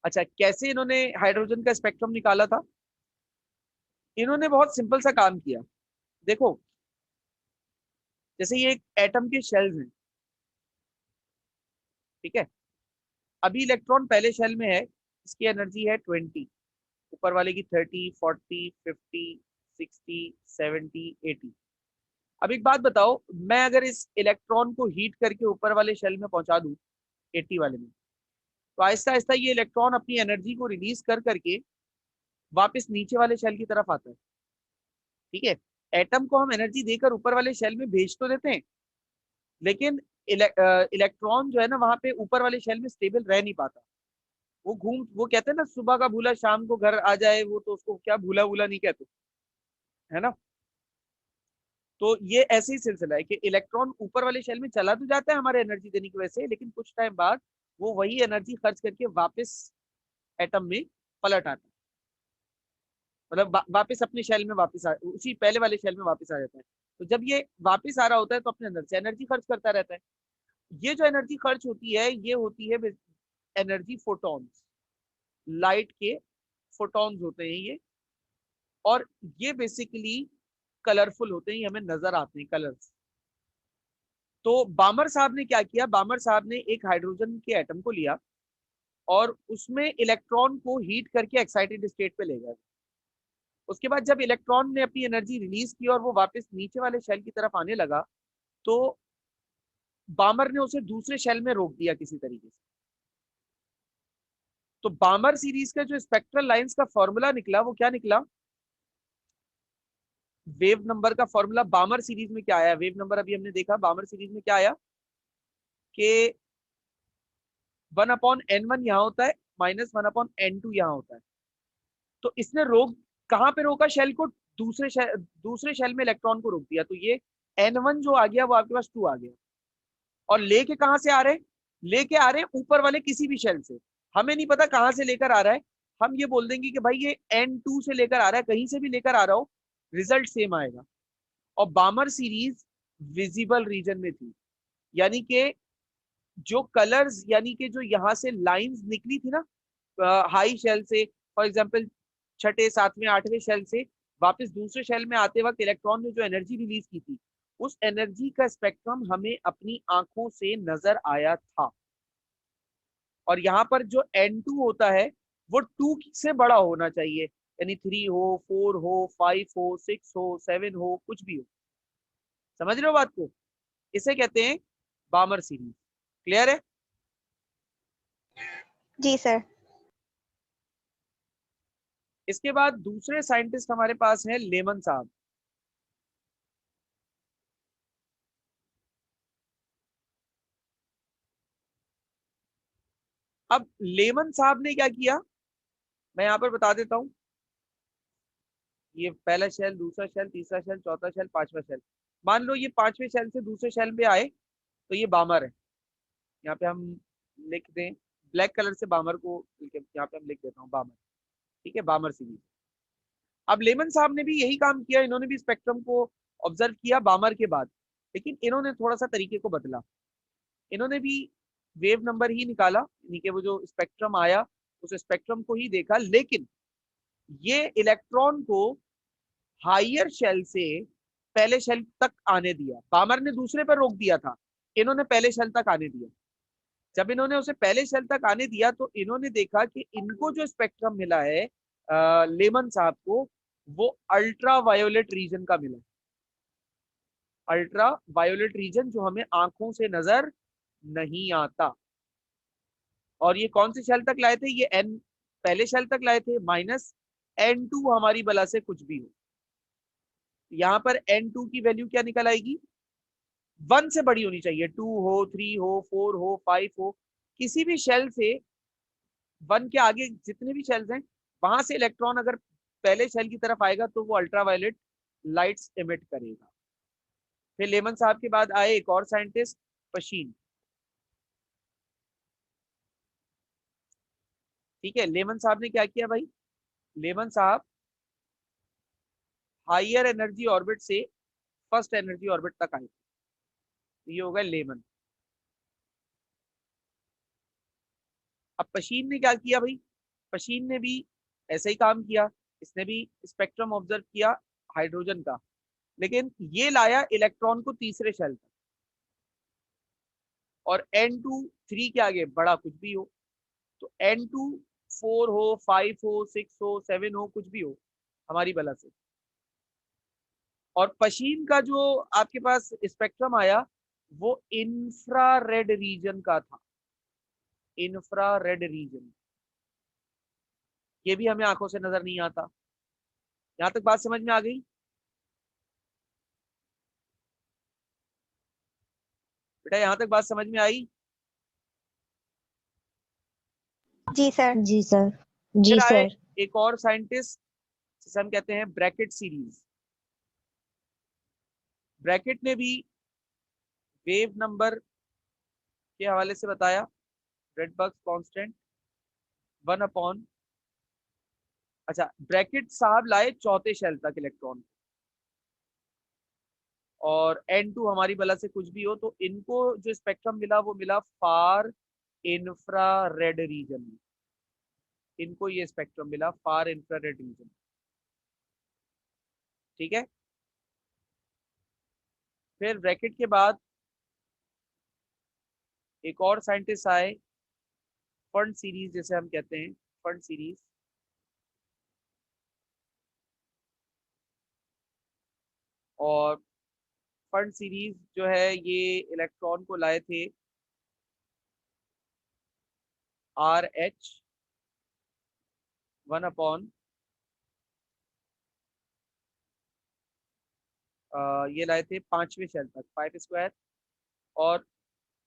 Speaker 1: अच्छा, कैसे इन्होंने हाइड्रोजन का स्पेक्ट्रम निकाला था? इन्होंने बहुत सिंपल सा काम किया। देखो, जैसे ये एक एटम के शेल्स हैं। ठीक है? अभी इलेक्ट्रॉन पहले शेल में है, इसकी एनर्जी है 20, ऊपर वाले की 30, 40, 50, 60, 70, 80। अब एक बात बताओ, मैं अगर इस इलेक्ट्रॉन को हीट करके ऊपर वाले शेल में पहुंचा दूं, 80 वाले में। तो आहिस्ता आहिस्ता ये इलेक्ट्रॉन अपनी एनर्जी को रिलीज कर करके वापस नीचे वाले शेल की तरफ आता है। ठीक है, एटम को हम एनर्जी देकर ऊपर वाले शेल में भेज तो देते हैं, लेकिन इलेक्ट्रॉन जो है ना वहां पे ऊपर वाले शेल में स्टेबल रह नहीं पाता। वो कहते हैं ना, सुबह का भूला शाम को घर आ जाए, वो तो उसको क्या भूला भूला नहीं कहते, है ना। तो ये ऐसे ही सिलसिला है कि इलेक्ट्रॉन ऊपर वाले शेल में चला तो जाता है हमारे एनर्जी देने की वजह से, लेकिन कुछ टाइम बाद वो वही एनर्जी खर्च करके वापस एटम में पलट आता है, मतलब वापस अपने शेल में वापस उसी पहले वाले शेल में वापस आ जाता है। तो जब ये वापस आ रहा होता है तो अपने अंदर से एनर्जी खर्च करता रहता है। ये जो एनर्जी खर्च होती है ये होती है एनर्जी फोटॉन्स, लाइट के फोटॉन्स होते हैं ये, और ये बेसिकली कलरफुल होते हैं, ये हमें नजर आते हैं कलर्स। तो बामर साहब ने क्या किया, बामर साहब ने एक हाइड्रोजन के एटम को लिया और उसमें इलेक्ट्रॉन को हीट करके एक्साइटेड स्टेट पे ले गए। उसके बाद जब इलेक्ट्रॉन ने अपनी एनर्जी रिलीज की और वो वापस नीचे वाले शेल की तरफ आने लगा, तो बामर ने उसे दूसरे शेल में रोक दिया किसी तरीके से। तो बामर सीरीज का जो स्पेक्ट्रल लाइंस का फॉर्मूला निकला वो क्या निकला, वेव नंबर का फॉर्मूला बामर सीरीज में क्या आया, वेव नंबर अभी हमने देखा, बामर सीरीज में क्या आया कि 1/n1 यहाँ होता है, -1/n2 यहाँ होता है। तो इसने रोक कहाँ पे रोका, शेल को, दूसरे शेल में इलेक्ट्रॉन को रोक दिया। तो ये n1 जो आ गया वो आपके पास 2 आ गया, और लेके कहाँ से आ रहे, लेके आ रहे हैं ऊपर वाले किसी भी शेल से, हमें नहीं पता कहाँ से लेकर आ रहा है। हम ये बोल देंगे कि भाई ये n2 से लेकर आ रहा है, कहीं से भी लेकर आ रहा हो रिजल्ट सेम आएगा। और बामर सीरीज विजिबल रीजन में थी, यानी कि जो कलर्स, यानी कि जो यहाँ से लाइंस निकली थी ना हाई शेल से, फॉर एग्जांपल छठे सातवें आठवें शेल से वापस दूसरे शेल में आते वक्त इलेक्ट्रॉन ने जो एनर्जी रिलीज की थी, उस एनर्जी का स्पेक्ट्रम हमें अपनी आंखों से नजर आया था। और यहाँ पर जो n2 होता है वो 2 से बड़ा होना चाहिए, यानी 3 हो, 4 हो, 5 हो, 6 हो, 7 हो, कुछ भी हो। समझ रहे हो बात को, इसे कहते हैं बामर सीरीज। क्लियर है?
Speaker 4: जी सर।
Speaker 1: इसके बाद दूसरे साइंटिस्ट हमारे पास हैं लेमन साहब। अब लेमन साहब ने क्या किया, मैं यहाँ पर बता देता हूँ। ये पहला शेल, दूसरा शेल, तीसरा शेल, चौथा शेल, पांचवा शेल। मान लो ये पांचवें शेल से दूसरे शेल में आए, तो ये बामर है। यहाँ पे हम लिख दें ब्लैक कलर से बामर को, यहाँ पे हम लिख देता हूँ बामर। ठीक है, बामर सीरीज। अब लेमन साहब ने भी यही काम किया, इन्होंने भी स्पेक्ट्रम को ऑब्जर्व किया बामर के बाद, लेकिन इन्होंने थोड़ा सा तरीके को बदला। इन्होंने भी वेव नंबर ही निकाला, यानी कि वो जो स्पेक्ट्रम आया उस स्पेक्ट्रम को ही देखा, लेकिन ये इलेक्ट्रॉन को हायर शेल से पहले शेल तक आने दिया। बामर ने दूसरे पर रोक दिया था, इन्होंने पहले शेल तक आने दिया। जब इन्होंने उसे पहले शेल तक आने दिया तो इन्होंने देखा कि इनको जो स्पेक्ट्रम मिला है लेमन साहब को, वो अल्ट्रा वायोलेट रीजन का मिला। अल्ट्रा वायोलेट रीजन जो हमें आंखों से नजर नहीं आता। और ये कौन से शेल तक लाए थे, ये n पहले शेल तक लाए थे, -n2 हमारी बला से कुछ भी हो। यहाँ पर n2 की वैल्यू क्या निकल आएगी, 1 से बड़ी होनी चाहिए, 2 हो, 3 हो, 4 हो, 5 हो, किसी भी शेल से 1 के आगे जितने भी शेल्स हैं वहां से इलेक्ट्रॉन अगर पहले शेल की तरफ आएगा तो वो अल्ट्रावायलेट लाइट्स एमिट करेगा। फिर लेमन साहब के बाद आए एक और साइंटिस्ट, पशीन। ठीक है, लेमन साहब ने क्या किया भाई, लेमन साहब हायर एनर्जी ऑर्बिट से फर्स्ट एनर्जी ऑर्बिट तक आए, तो ये होगा लेमन। अब पशीन ने क्या किया भाई, पशीन ने भी ऐसा ही काम किया, इसने भी स्पेक्ट्रम ऑब्जर्व किया हाइड्रोजन का, लेकिन ये लाया इलेक्ट्रॉन को तीसरे शेल तक। और n2 3 के आगे बड़ा कुछ भी हो, तो n2 4 हो, 5 हो, 6 हो, 7 हो, कुछ भी हो हमारी बला से। और पशीन का जो आपके पास स्पेक्ट्रम आया वो इंफ्रारेड रीजन का था। इंफ्रारेड रीजन, ये भी हमें आंखों से नजर नहीं आता। यहां तक बात समझ में आ गई? बेटा यहां तक बात समझ में आई?
Speaker 4: जी सर।
Speaker 3: जी सर। जी
Speaker 1: फिर आए
Speaker 3: सर।
Speaker 1: एक और साइंटिस्ट जिसे हम कहते हैं ब्रैकेट सीरीज। ब्रैकेट ने भी वेव नंबर के हवाले से बताया, रेडबर्ग कांस्टेंट 1 अपॉन, अच्छा ब्रैकेट साहब लाए चौथे शेल तक इलेक्ट्रॉन, और N2 हमारी बला से कुछ भी हो, तो इनको जो स्पेक्ट्रम मिला वो मिला फार इंफ्रारेड रीजन में। इनको ये स्पेक्ट्रम मिला फार इंफ्रारेड रीजन। ठीक है। फिर ब्रैकेट के बाद एक और साइंटिस्ट आए, फंड सीरीज जिसे हम कहते हैं, फंड सीरीज। और फंड सीरीज जो है ये इलेक्ट्रॉन को लाए थे RH 1 अपॉन, ये लाए थे 5वें शेल तक, 5 स्क्वायर, और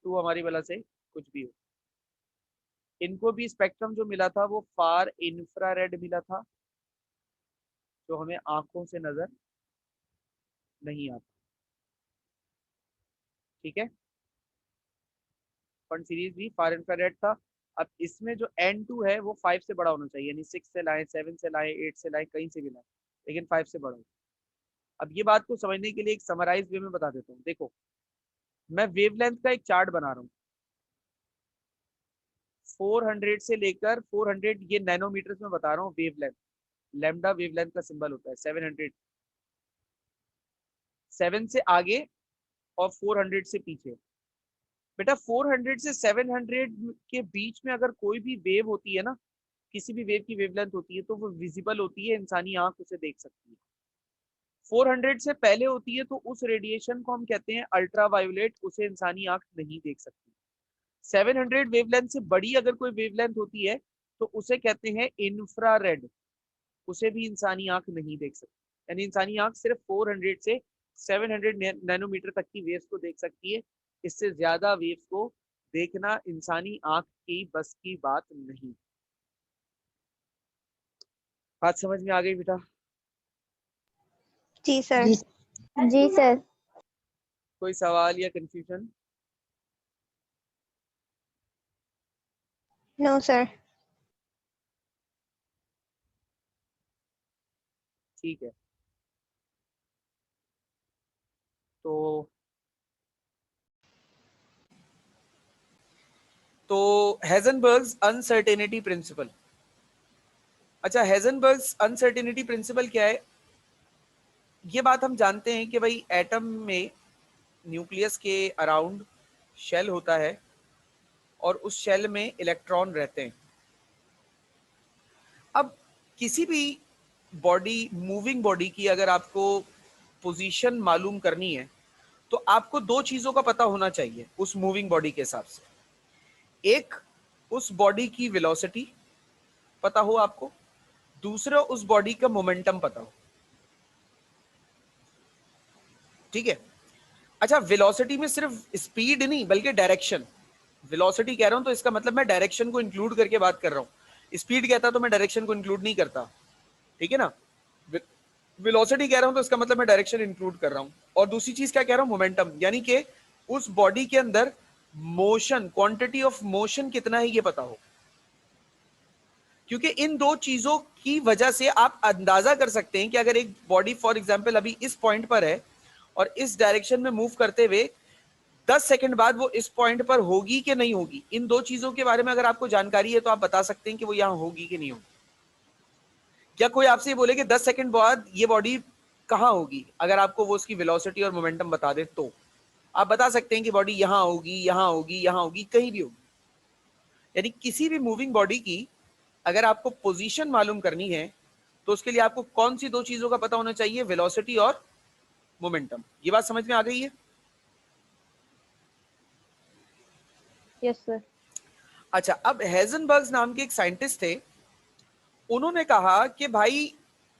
Speaker 1: 2 हमारी बला से कुछ भी हो। इनको भी स्पेक्ट्रम जो मिला था वो फार इंफ्रारेड मिला था, जो हमें आंखों से नजर नहीं आता। ठीक है। फंड सीरीज भी फार इंफ्रारेड था। अब इसमें जो N2 है वो 5 से बड़ा होना चाहिए, यानी 6 से लाए, 7 से लाए, 8 से लाए, कहीं से भी लाए, लेकिन 5 से बड़ा हो। अब ये बात को समझने के लिए एक समराइज वे में बता देता हूँ। देखो मैं वेवलेंथ का एक चार्ट बना रहा हूँ, 400 से लेकर 400, ये नैनोमीटर्स में बता रहा हूँ वेवलेंथ। लैम्डा वेवलेंथ का सिंबल होता है 700, 7 से आगे और 400 से पीछे। बेटा 400 से 700 के बीच में अगर कोई भी वेव होती है ना, किसी भी वेव की वेवलेंथ होती है, तो वो विजिबल होती है, इंसानी आंख उसे देख सकती है। 400 से पहले होती है तो उस रेडिएशन को हम कहते हैं अल्ट्रावायोलेट, उसे इंसानी आंख नहीं देख सकती। 700 वेवलेंथ से बड़ी अगर कोई वेवलेंथ होती है तो उसे कहते हैं इंफ्रारेड, उसे भी इंसानी आंख नहीं देख सकती। यानी इंसानी आंख सिर्फ 400 से 700 नैनोमीटर तक की वेव्स को देख सकती है, इससे ज्यादा वेव्स को देखना इंसानी आंख की बस की बात नहीं। बात समझ में आ गई बेटा?
Speaker 4: जी सर।
Speaker 3: जी। जी सर।
Speaker 1: कोई सवाल या कंफ्यूजन?
Speaker 4: No sir.
Speaker 1: ठीक है। तो हेजनबर्ग्स अनसर्टेनिटी प्रिंसिपल। अच्छा हेजनबर्ग्स अनसर्टेनिटी प्रिंसिपल क्या है? ये बात हम जानते हैं कि भाई एटम में न्यूक्लियस के अराउंड शेल होता है और उस शेल में इलेक्ट्रॉन रहते हैं। अब किसी भी बॉडी, मूविंग बॉडी की अगर आपको पोजीशन मालूम करनी है तो आपको दो चीजों का पता होना चाहिए उस मूविंग बॉडी के हिसाब से। एक, उस बॉडी की वेलोसिटी पता हो आपको, दूसरा उस बॉडी का मोमेंटम पता हो। ठीक है। अच्छा वेलोसिटी में सिर्फ स्पीड नहीं बल्कि डायरेक्शन। वेलोसिटी कह रहा हूं तो इसका मतलब मैं डायरेक्शन को इंक्लूड करके बात कर रहा हूं। स्पीड कहता तो मैं डायरेक्शन को इंक्लूड नहीं करता। ठीक है ना। वेलोसिटी कह रहा हूं तो इसका मतलब मैं डायरेक्शन इंक्लूड कर रहा हूं। और दूसरी चीज क्या कह रहा हूं, मोमेंटम, यानी कि उस बॉडी के अंदर मोशन, क्वांटिटी ऑफ मोशन कितना है ये पता हो। क्योंकि इन दो चीजों की वजह से आप अंदाजा कर सकते हैं कि अगर एक बॉडी फॉर एग्जांपल अभी इस पॉइंट पर है और इस डायरेक्शन में मूव करते हुए 10 सेकंड बाद वो इस पॉइंट पर होगी कि नहीं होगी, इन दो चीजों के बारे में अगर आपको जानकारी है तो आप बता सकते हैं कि वो यहां होगी कि नहीं होगी। क्या कोई आपसे ये बोले कि 10 सेकंड बाद ये बॉडी कहां होगी, अगर आपको वो उसकी वेलोसिटी और मोमेंटम बता दे तो आप बता सकते हैं कि बॉडी यहां होगी, यहां होगी, यहां होगी, कहीं भी होगी। यानी किसी भी मूविंग बॉडी की अगर आपको पोजीशन मालूम करनी है तो उसके लिए आपको कौन सी दो चीजों का पता होना चाहिए, वेलोसिटी और मोमेंटम। ये बात समझ में आ गई है?
Speaker 3: Yes sir.
Speaker 1: अच्छा, अब हेजनबर्ग नाम के एक साइंटिस्ट थे, उन्होंने कहा कि भाई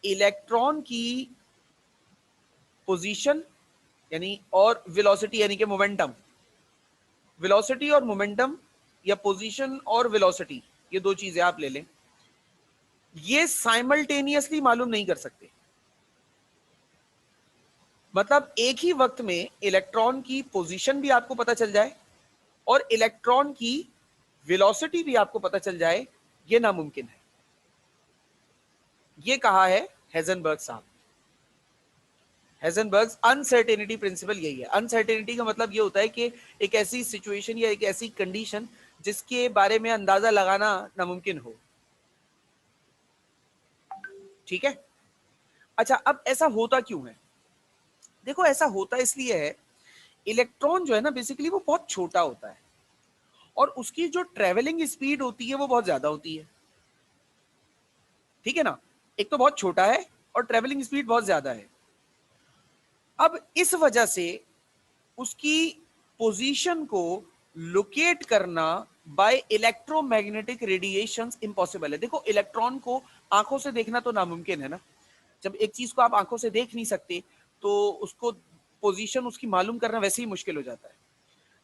Speaker 1: इलेक्ट्रॉन की पोजीशन यानी और वेलोसिटी यानी कि मोमेंटम, वेलोसिटी और मोमेंटम या पोजीशन और वेलोसिटी, ये दो चीजें आप ले लें, ये साइमल्टेनियसली मालूम नहीं कर सकते। मतलब एक ही वक्त में इलेक्ट्रॉन की पोजीशन भी आपको पता चल जाए और इलेक्ट्रॉन की वेलोसिटी भी आपको पता चल जाए, ये नामुमकिन है। ये कहा है हेजनबर्ग साहब। हेजनबर्ग अनसर्टेनिटी प्रिंसिपल यही है। अनसर्टेनिटी का मतलब ये होता है कि एक ऐसी सिचुएशन या एक ऐसी कंडीशन जिसके बारे में अंदाजा लगाना नामुमकिन हो। ठीक है। अच्छा, अब ऐसा होता क्यों है? देखो, ऐसा होता इसलिए है, इलेक्ट्रॉन जो है ना बेसिकली वो बहुत छोटा होता है और उसकी जो ट्रेवलिंग स्पीड होती है वो बहुत ज्यादा होती है। ठीक है ना, एक तो बहुत छोटा है और ट्रेवलिंग स्पीड बहुत ज्यादा है। अब इस वजह से उसकी पोजीशन को लोकेट करना बाय इलेक्ट्रोमैग्नेटिक रेडिएशंस इम्पॉसिबल है। देखो, इलेक्ट्रॉन को आंखों से देखना तो नामुमकिन है ना। जब एक चीज को आप आंखों से देख नहीं सकते तो उसको पोजीशन उसकी मालूम करना वैसे ही मुश्किल हो जाता है।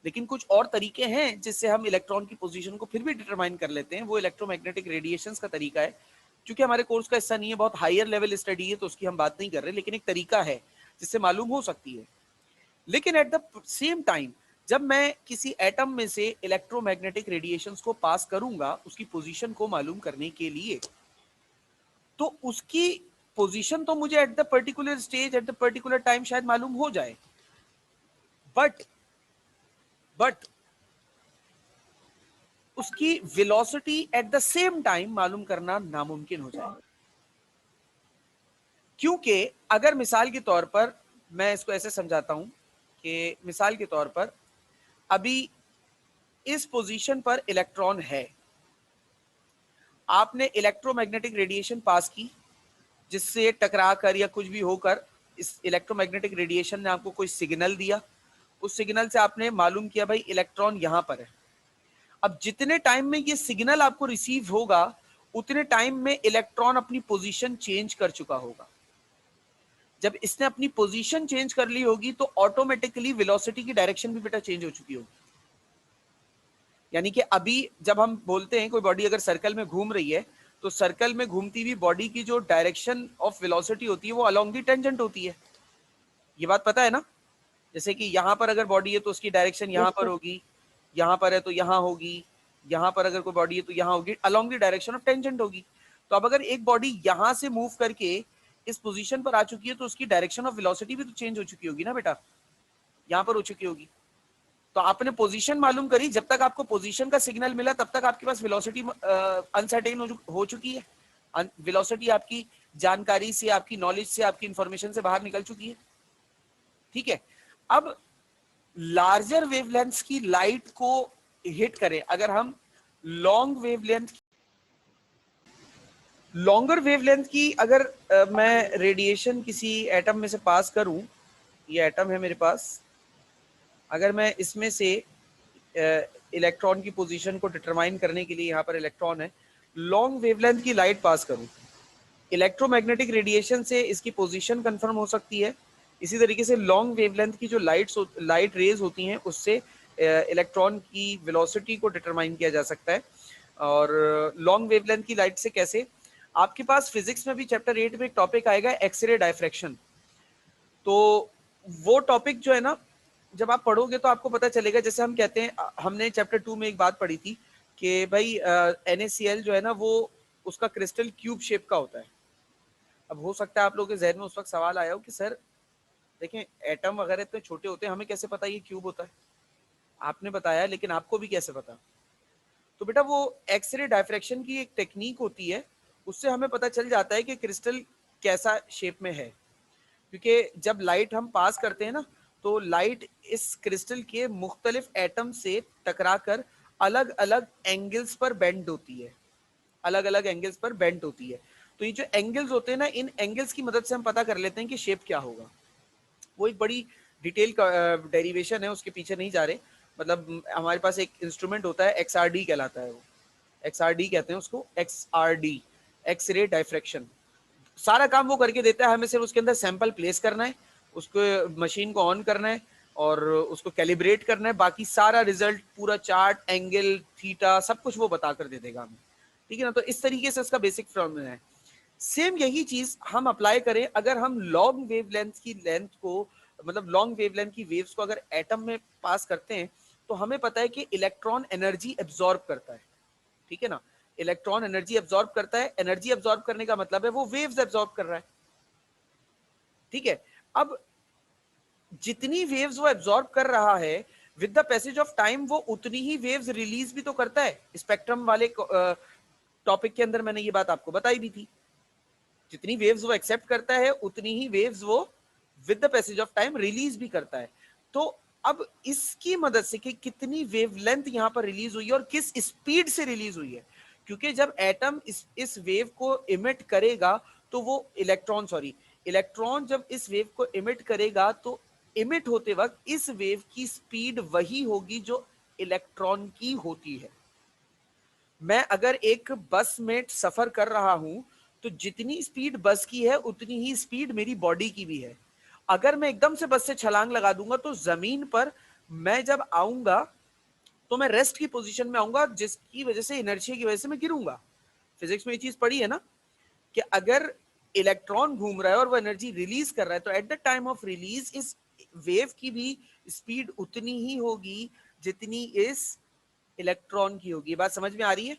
Speaker 1: लेकिन कुछ और तरीके हैं जिससे हम इलेक्ट्रॉन की पोजीशन को फिर भी डिटरमाइन कर लेते हैं। वो इलेक्ट्रोमैग्नेटिक रेडिएशंस का तरीका है। क्योंकि हमारे कोर्स का हिस्सा नहीं है, बहुत हायर लेवल स्टडी है, तो उसकी हम बात नहीं कर रहे, लेकिन एक तरीका है जिससे मालूम हो सकती है। लेकिन एट द सेम टाइम जब मैं किसी एटम में से इलेक्ट्रोमैग्नेटिक रेडिएशंस को पास करूंगा उसकी पोजीशन को मालूम करने के लिए, तो उसकी पोजीशन तो मुझे at the particular stage at the particular time शायद मालूम हो जाए, बट उसकी velocity at the same time मालूम करना नामुमकिन हो जाए। क्योंकि अगर मिसाल के तौर पर मैं इसको ऐसे समझाता हूं कि मिसाल के तौर पर अभी इस पोजीशन पर इलेक्ट्रॉन है, आपने इलेक्ट्रोमैग्नेटिक रेडिएशन पास की जिससे टकरा कर या कुछ भी होकर इस इलेक्ट्रोमैग्नेटिक रेडिएशन ने आपको कोई सिग्नल दिया। उस सिग्नल से आपने मालूम किया भाई इलेक्ट्रॉन यहां पर है। अब जितने टाइम में ये सिग्नल आपको रिसीव होगा उतने टाइम में इलेक्ट्रॉन अपनी पोजीशन चेंज कर चुका होगा। जब इसने अपनी पोजीशन चेंज कर ली होगी तो ऑटोमेटिकली वेलोसिटी की डायरेक्शन भी बेटा चेंज हो चुकी होगी। यानी कि अभी जब हम बोलते हैं कोई बॉडी अगर सर्कल में घूम रही है तो सर्कल में घूमती हुई बॉडी की जो डायरेक्शन ऑफ वेलोसिटी होती है वो अलोंग दी टेंजेंट होती है। ये बात पता है ना? जैसे कि यहां पर अगर बॉडी है तो उसकी डायरेक्शन यहां
Speaker 3: Yes,
Speaker 1: पर
Speaker 3: sir.
Speaker 1: होगी, यहां पर है तो यहां होगी, यहां पर अगर कोई बॉडी है तो यहां होगी, along the direction of tangent होगी। तो अब अगर एक बॉडी यहां से मूव करके इस पोजीशन पर आ चुकी है तो उसकी डायरेक्शन ऑफ वेलोसिटी भी तो चेंज हो चुकी होगी ना बेटा, यहां पर हो चुकी होगी। तो आपने पोजीशन मालूम करी, जब तक आपको पोजीशन का सिग्नल मिला तब तक आपके पास वेलोसिटी अनसर्टेन हो चुकी है। वेलोसिटी आपकी जानकारी से, आपकी नॉलेज से, आपकी इंफॉर्मेशन से बाहर निकल चुकी है। ठीक है। अब लार्जर वेवलेंथ की लाइट को हिट करें, अगर हम लॉन्गर वेवलेंथ की अगर मैं रेडिएशन किसी एटम में से पास करूं, ये एटम है मेरे पास, अगर मैं इसमें से इलेक्ट्रॉन की पोजीशन को डिटरमाइन करने के लिए, यहाँ पर इलेक्ट्रॉन है, लॉन्ग वेवलेंथ की लाइट पास करूं, इलेक्ट्रोमैग्नेटिक रेडिएशन से इसकी पोजीशन कंफर्म हो सकती है। इसी तरीके से लॉन्ग वेवलेंथ की जो लाइट रेज होती हैं उससे इलेक्ट्रॉन की वेलोसिटी को डिटरमाइन किया जा सकता है। और लॉन्ग वेवलेंथ की लाइट से कैसे, आपके पास फिजिक्स में भी चैप्टर 8 में एक टॉपिक आएगा एक्सरे डायफ्रैक्शन। तो वो टॉपिक जो है ना जब आप पढ़ोगे तो आपको पता चलेगा। जैसे हम कहते हैं, हमने चैप्टर 2 में एक बात पढ़ी थी कि भाई NaCl जो है ना वो उसका क्रिस्टल क्यूब शेप का होता है। अब हो सकता है आप लोगों के जहन में उस वक्त सवाल आया हो कि सर देखें एटम वगैरह इतने छोटे होते हैं, हमें कैसे पता ये क्यूब होता है? आपने बताया, लेकिन आपको भी कैसे पता? तो बेटा वो एक्सरे डायफ्रैक्शन की एक टेक्निक होती है, उससे हमें पता चल जाता है कि क्रिस्टल कैसा शेप में है। क्योंकि जब लाइट हम पास करते हैं ना तो लाइट इस क्रिस्टल के मुख्तलिफ एटम से टकराकर अलग अलग एंगल्स पर बेंड होती है, अलग अलग एंगल्स पर बेंड होती है। तो ये जो एंगल्स होते हैं ना, इन एंगल्स की मदद से हम पता कर लेते हैं कि शेप क्या होगा। वो एक बड़ी डिटेल का डेरिवेशन है, उसके पीछे नहीं जा रहे। मतलब हमारे पास एक इंस्ट्रूमेंट होता है, XRD कहलाता है, वो XRD कहते हैं उसको, XRD, एक्स रे डायफ्रैक्शन। सारा काम वो करके देता है, हमें सिर्फ उसके अंदर सैंपल प्लेस करना है, उसको मशीन को ऑन करना है और उसको कैलिब्रेट करना है, बाकी सारा रिजल्ट, पूरा चार्ट, एंगल, थीटा, सब कुछ वो बता कर दे देगा हमें, ठीक है ना। तो इस तरीके से इसका बेसिक फॉर्मूला है। सेम यही चीज हम अप्लाई करें, अगर हम लॉन्ग वेवलेंथ की लेंथ को, मतलब लॉन्ग वेवलेंथ की वेव्स को अगर एटम में पास करते हैं, तो हमें पता है कि इलेक्ट्रॉन एनर्जी एब्जॉर्ब करता है, ठीक है ना। इलेक्ट्रॉन एनर्जी एब्जॉर्ब करता है, एनर्जी एब्जॉर्ब करने का मतलब है वो वेव्स एब्जॉर्ब कर रहा है, ठीक है। अब जितनी वेव्स वो एब्जॉर्ब कर रहा है, with the passage of time वो उतनी ही वेव्स रिलीज भी तो करता है। स्पेक्ट्रम वाले टॉपिक के अंदर मैंने ये बात आपको बताई भी थी, जितनी वेव्स वो एक्सेप्ट करता है उतनी ही वेव्स वो with the passage of time release भी करता है। तो अब इसकी मदद से कि कितनी वेवलेंथ यहां पर रिलीज हुई है और किस स्पीड से रिलीज हुई है, क्योंकि जब एटम इस वेव को इमिट करेगा तो वो इलेक्ट्रॉन जब इस वेव को इमिट करेगा तो इमिट होते वक्त इस वेव की स्पीड वही होगी जो इलेक्ट्रॉन की होती है। मैं अगर एक बस में सफर कर रहा हूं तो जितनी स्पीड बस की है उतनी ही स्पीड मेरी बॉडी की भी है। अगर मैं एकदम से बस से छलांग लगा दूंगा तो जमीन पर मैं जब आऊंगा तो मैं रेस्ट की पोजीशन में आऊंगा, जिसकी वजह से इनर्शिया की वजह से मैं गिरूंगा। फिजिक्स में ये चीज पढ़ी है ना, कि अगर इलेक्ट्रॉन घूम रहा है और वो एनर्जी रिलीज कर रहा है तो at the time of release इस वेव की भी स्पीड उतनी ही होगी जितनी इस इलेक्ट्रॉन की होगी। बात समझ में आ रही है?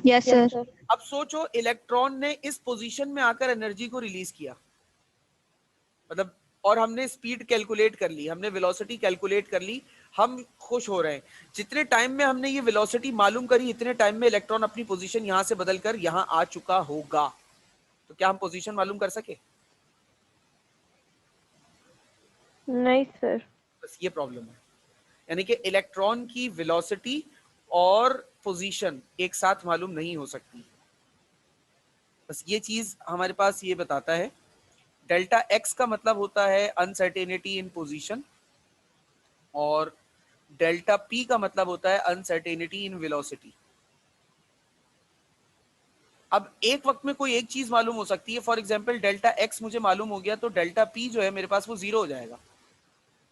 Speaker 3: Yes
Speaker 4: Yes,
Speaker 3: sir.
Speaker 4: sir.
Speaker 1: अब सोचो इलेक्ट्रॉन ने इस पोजीशन में आकर एनर्जी को रिलीज किया, मतलब, और हमने स्पीड कैलकुलेट कर ली, हमने वेलोसिटी कैलकुलेट कर ली, हम खुश हो रहे हैं। जितने टाइम में हमने ये वेलोसिटी मालूम करी, इतने टाइम में इलेक्ट्रॉन अपनी पोजीशन यहां से बदलकर यहां आ चुका होगा। तो क्या हम पोजीशन मालूम कर सके?
Speaker 4: नहीं सर।
Speaker 1: बस ये प्रॉब्लम है, यानी कि इलेक्ट्रॉन की वेलोसिटी और पोजीशन एक साथ मालूम नहीं हो सकती। बस ये चीज हमारे पास ये बताता है। डेल्टा एक्स का मतलब होता है अनसर्टेनिटी इन पोजीशन, और डेल्टा पी का मतलब होता है अनसर्टेनिटी इन वेलोसिटी। अब एक वक्त में कोई एक चीज मालूम हो सकती है, फॉर एग्जांपल डेल्टा एक्स मुझे मालूम हो गया तो डेल्टा पी जो है मेरे पास वो जीरो हो जाएगा,